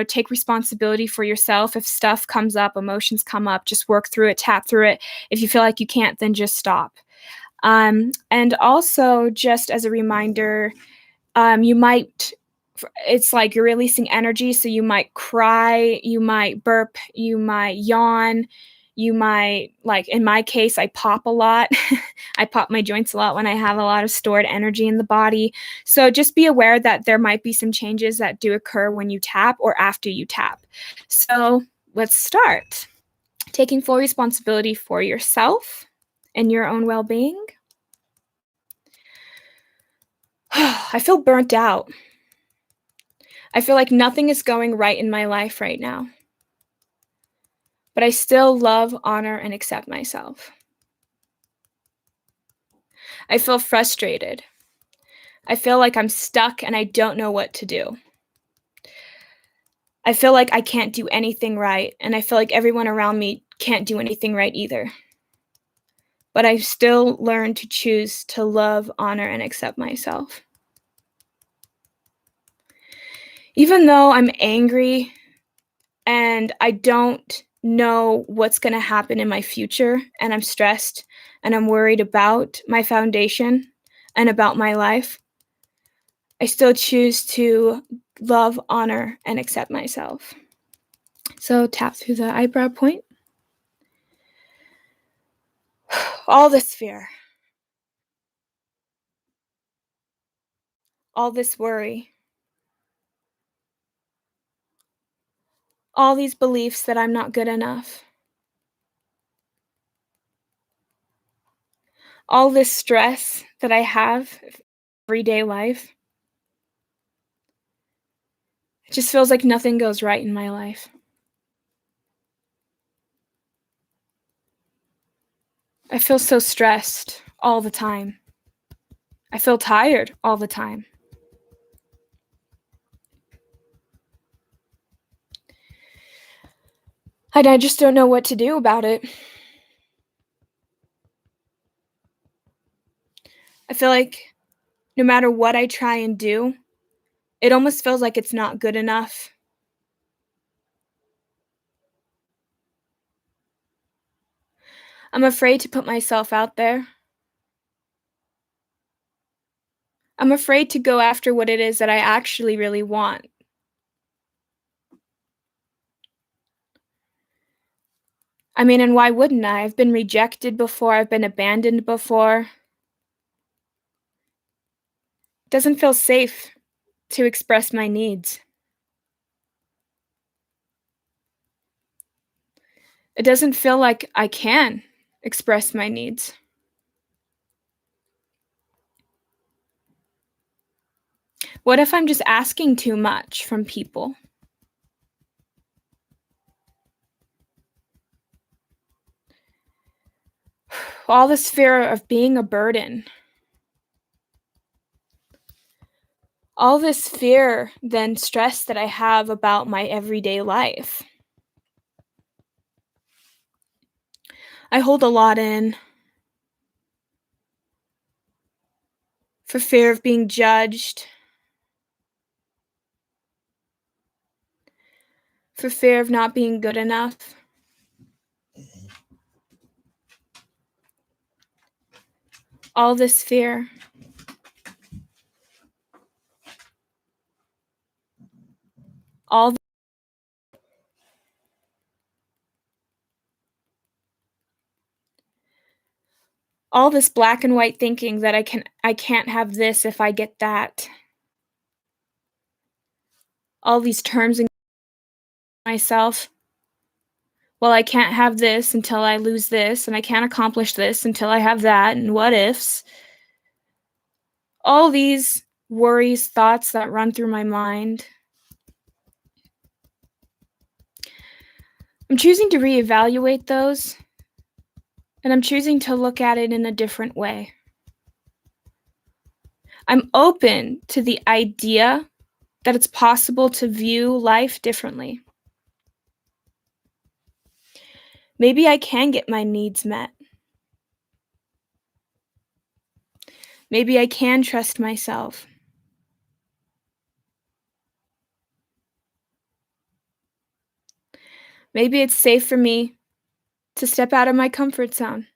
take responsibility for yourself. If stuff comes up, emotions come up, just work through it, tap through it. If you feel like you can't, then just stop. And also, just as a reminder, it's like you're releasing energy, so you might cry, you might burp, you might yawn, you might, like in my case, I pop a lot. I pop my joints a lot when I have a lot of stored energy in the body. So just be aware that there might be some changes that do occur when you tap or after you tap. So let's start. Taking full responsibility for yourself and your own well-being. I feel burnt out. I feel like nothing is going right in my life right now. But I still love, honor, and accept myself. I feel frustrated. I feel like I'm stuck and I don't know what to do. I feel like I can't do anything right, and I feel like everyone around me can't do anything right either. But I still learn to choose to love, honor, and accept myself. Even though I'm angry and I don't know what's going to happen in my future, and I'm stressed and I'm worried about my foundation and about my life, I still choose to love, honor, and accept myself. So tap through the eyebrow point. All this fear, all this worry, all these beliefs that I'm not good enough, all this stress that I have everyday life, it just feels like nothing goes right in my life. I feel so stressed all the time. I feel tired all the time. And I just don't know what to do about it. I feel like no matter what I try and do, it almost feels like it's not good enough. I'm afraid to put myself out there. I'm afraid to go after what it is that I actually really want. I mean, and why wouldn't I? I've been rejected before, I've been abandoned before. It doesn't feel safe to express my needs. It doesn't feel like I can express my needs. What if I'm just asking too much from people? All this fear of being a burden. All this fear, then stress that I have about my everyday life. I hold a lot in for fear of being judged, for fear of not being good enough. All this fear. All this black and white thinking that I can't have this if I get that. All these terms in myself. Well, I can't have this until I lose this, and I can't accomplish this until I have that, and what ifs. All these worries, thoughts that run through my mind. I'm choosing to reevaluate those, and I'm choosing to look at it in a different way. I'm open to the idea that it's possible to view life differently. Maybe I can get my needs met. Maybe I can trust myself. Maybe it's safe for me to step out of my comfort zone.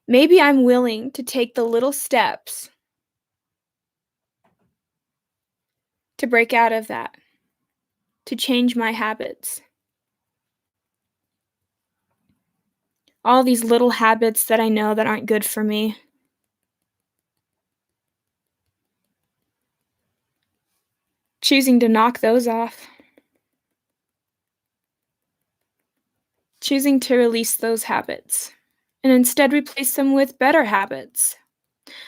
Maybe I'm willing to take the little steps to break out of that, to change my habits. All these little habits that I know that aren't good for me. Choosing to knock those off. Choosing to release those habits and instead replace them with better habits.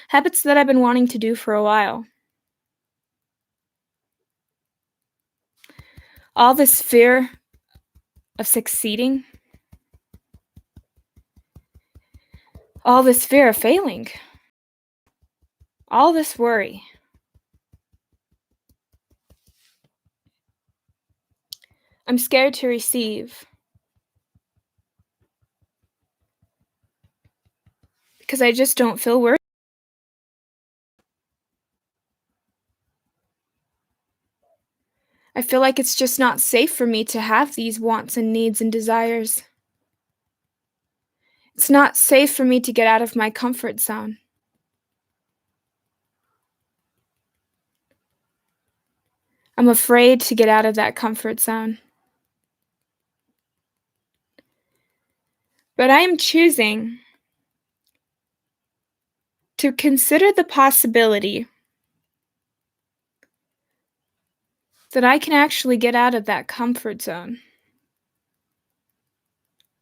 Habits that I've been wanting to do for a while. All this fear of succeeding. All this fear of failing. All this worry. I'm scared to receive because I just don't feel worthy. I feel like it's just not safe for me to have these wants and needs and desires. It's not safe for me to get out of my comfort zone. I'm afraid to get out of that comfort zone. But I am choosing to consider the possibility that I can actually get out of that comfort zone.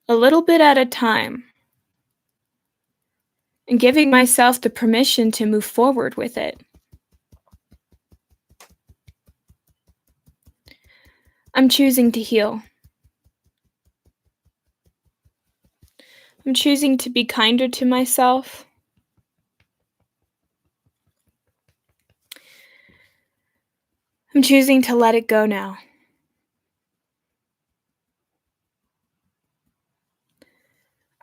A little bit at a time. And giving myself the permission to move forward with it. I'm choosing to heal. I'm choosing to be kinder to myself. I'm choosing to let it go now.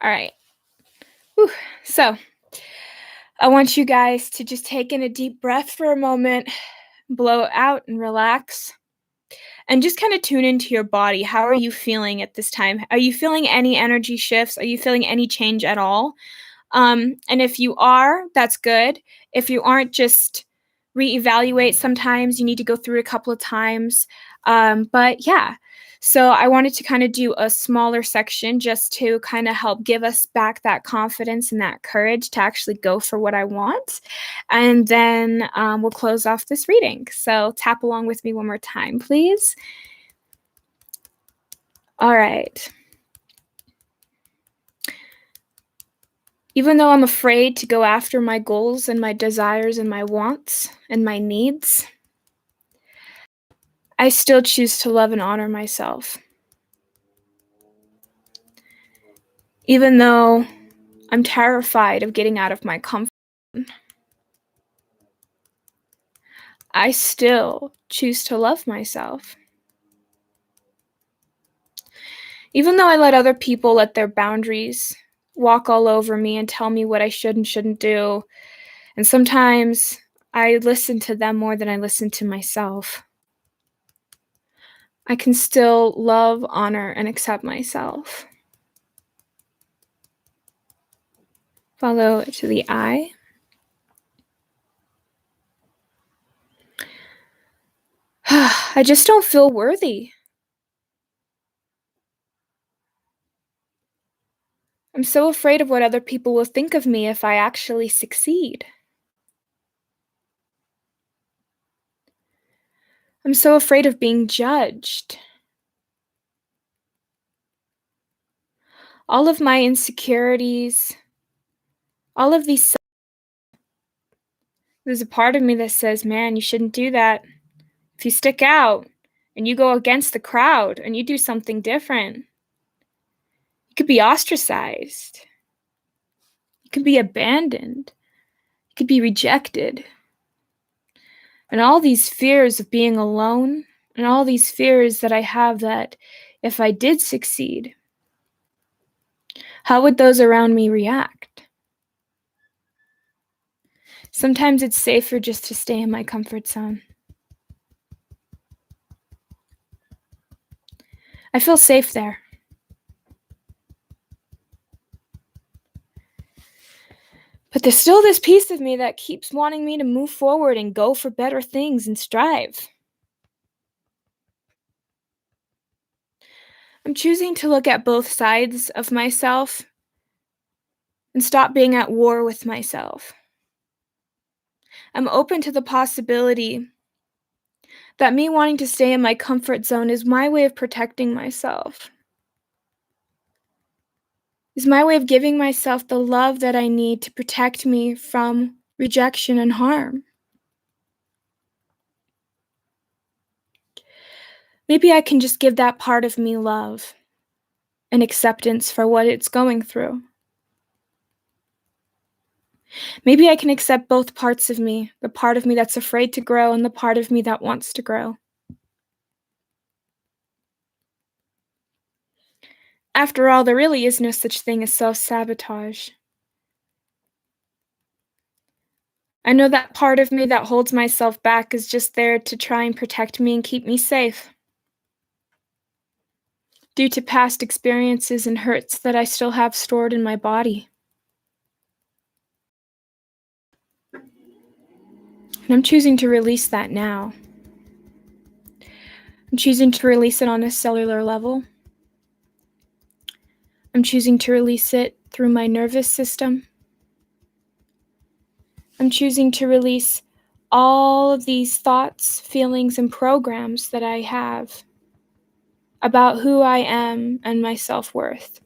All right. Whew. So, I want you guys to just take in a deep breath for a moment, blow it out and relax. And just kind of tune into your body. How are you feeling at this time? Are you feeling any energy shifts? Are you feeling any change at all? And if you are, that's good. If you aren't, just reevaluate. Sometimes you need to go through it a couple of times. But yeah, so I wanted to kind of do a smaller section just to kind of help give us back that confidence and that courage to actually go for what I want. And then we'll close off this reading. So tap along with me one more time, please. All right. Even though I'm afraid to go after my goals and my desires and my wants and my needs, I still choose to love and honor myself. Even though I'm terrified of getting out of my comfort zone, I still choose to love myself. Even though I let other people let their boundaries walk all over me and tell me what I should and shouldn't do, and sometimes I listen to them more than I listen to myself, I can still love, honor, and accept myself. Follow to the eye. I just don't feel worthy. I'm so afraid of what other people will think of me if I actually succeed. I'm so afraid of being judged. All of my insecurities, all of these. There's a part of me that says, man, you shouldn't do that. If you stick out and you go against the crowd and you do something different, you could be ostracized. You could be abandoned. You could be rejected. And all these fears of being alone, and all these fears that I have that if I did succeed, how would those around me react? Sometimes it's safer just to stay in my comfort zone. I feel safe there. But there's still this piece of me that keeps wanting me to move forward and go for better things and strive. I'm choosing to look at both sides of myself and stop being at war with myself. I'm open to the possibility that me wanting to stay in my comfort zone is my way of protecting myself. Is my way of giving myself the love that I need to protect me from rejection and harm. Maybe I can just give that part of me love and acceptance for what it's going through. Maybe I can accept both parts of me, the part of me that's afraid to grow and the part of me that wants to grow. After all, there really is no such thing as self-sabotage. I know that part of me that holds myself back is just there to try and protect me and keep me safe. Due to past experiences and hurts that I still have stored in my body. And I'm choosing to release that now. I'm choosing to release it on a cellular level. I'm choosing to release it through my nervous system. I'm choosing to release all of these thoughts, feelings, and programs that I have about who I am and my self-worth.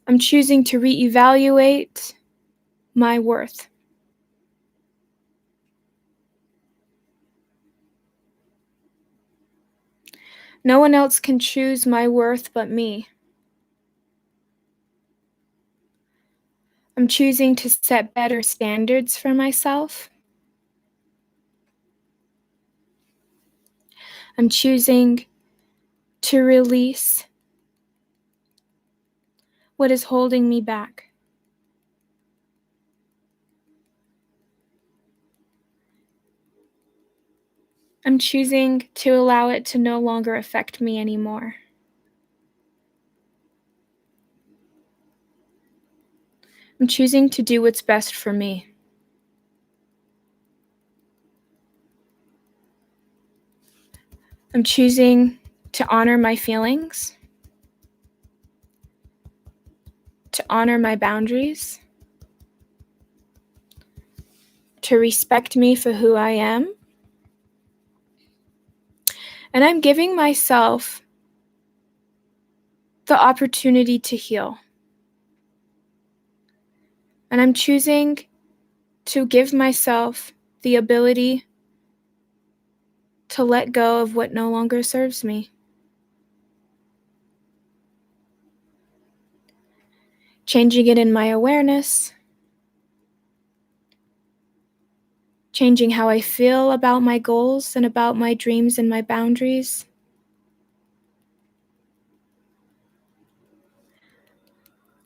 I'm choosing to reevaluate my worth. No one else can choose my worth but me. I'm choosing to set better standards for myself. I'm choosing to release what is holding me back. I'm choosing to allow it to no longer affect me anymore. I'm choosing to do what's best for me. I'm choosing to honor my feelings, to honor my boundaries, to respect me for who I am. And I'm giving myself the opportunity to heal. And I'm choosing to give myself the ability to let go of what no longer serves me. Changing it in my awareness, changing how I feel about my goals and about my dreams and my boundaries.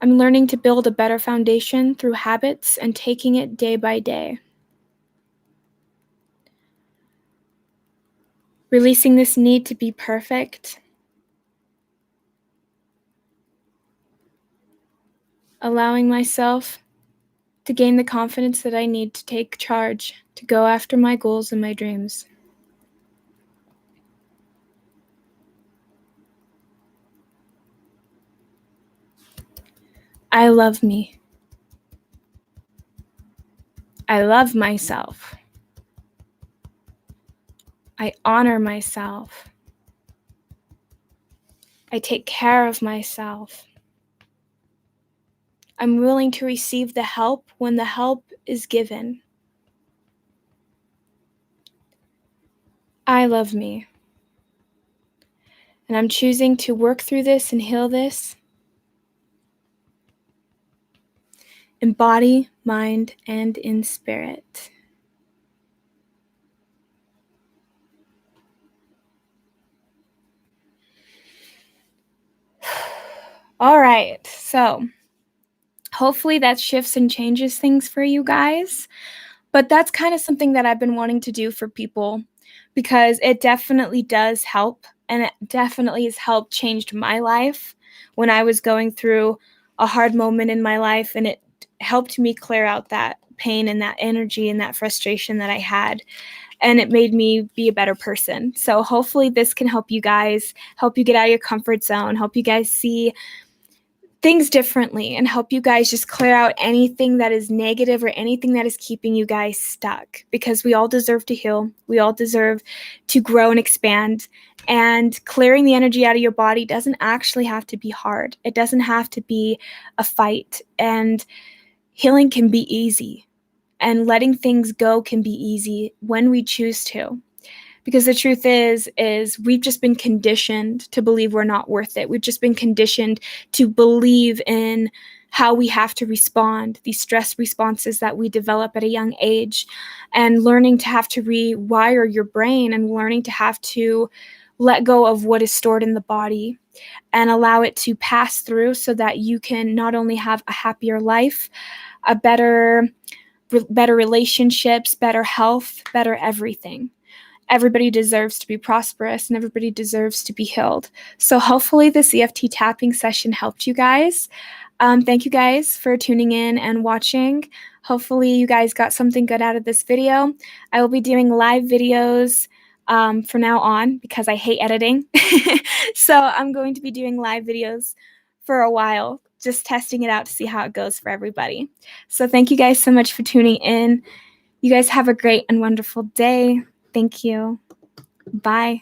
I'm learning to build a better foundation through habits and taking it day by day. Releasing this need to be perfect. Allowing myself to gain the confidence that I need to take charge, to go after my goals and my dreams. I love me. I love myself. I honor myself. I take care of myself. I'm willing to receive the help when the help is given. I love me. And I'm choosing to work through this and heal this in body, mind, and in spirit. All right, so hopefully that shifts and changes things for you guys. But that's kind of something that I've been wanting to do for people because it definitely does help. And it definitely has helped changed my life when I was going through a hard moment in my life. And it helped me clear out that pain and that energy and that frustration that I had. And it made me be a better person. So hopefully this can help you guys, help you get out of your comfort zone, help you guys see things differently, and help you guys just clear out anything that is negative or anything that is keeping you guys stuck, because we all deserve to heal. We all deserve to grow and expand. And clearing the energy out of your body doesn't actually have to be hard. It doesn't have to be a fight. And healing can be easy. And letting things go can be easy when we choose to. Because the truth is we've just been conditioned to believe we're not worth it. We've just been conditioned to believe in how we have to respond, these stress responses that we develop at a young age, and learning to have to rewire your brain and learning to have to let go of what is stored in the body and allow it to pass through so that you can not only have a happier life, a better relationships, better health, better everything. Everybody deserves to be prosperous and everybody deserves to be healed. So hopefully this EFT tapping session helped you guys. Thank you guys for tuning in and watching. Hopefully you guys got something good out of this video. I will be doing live videos from now on because I hate editing. So I'm going to be doing live videos for a while, just testing it out to see how it goes for everybody. So thank you guys so much for tuning in. You guys have a great and wonderful day. Thank you. Bye.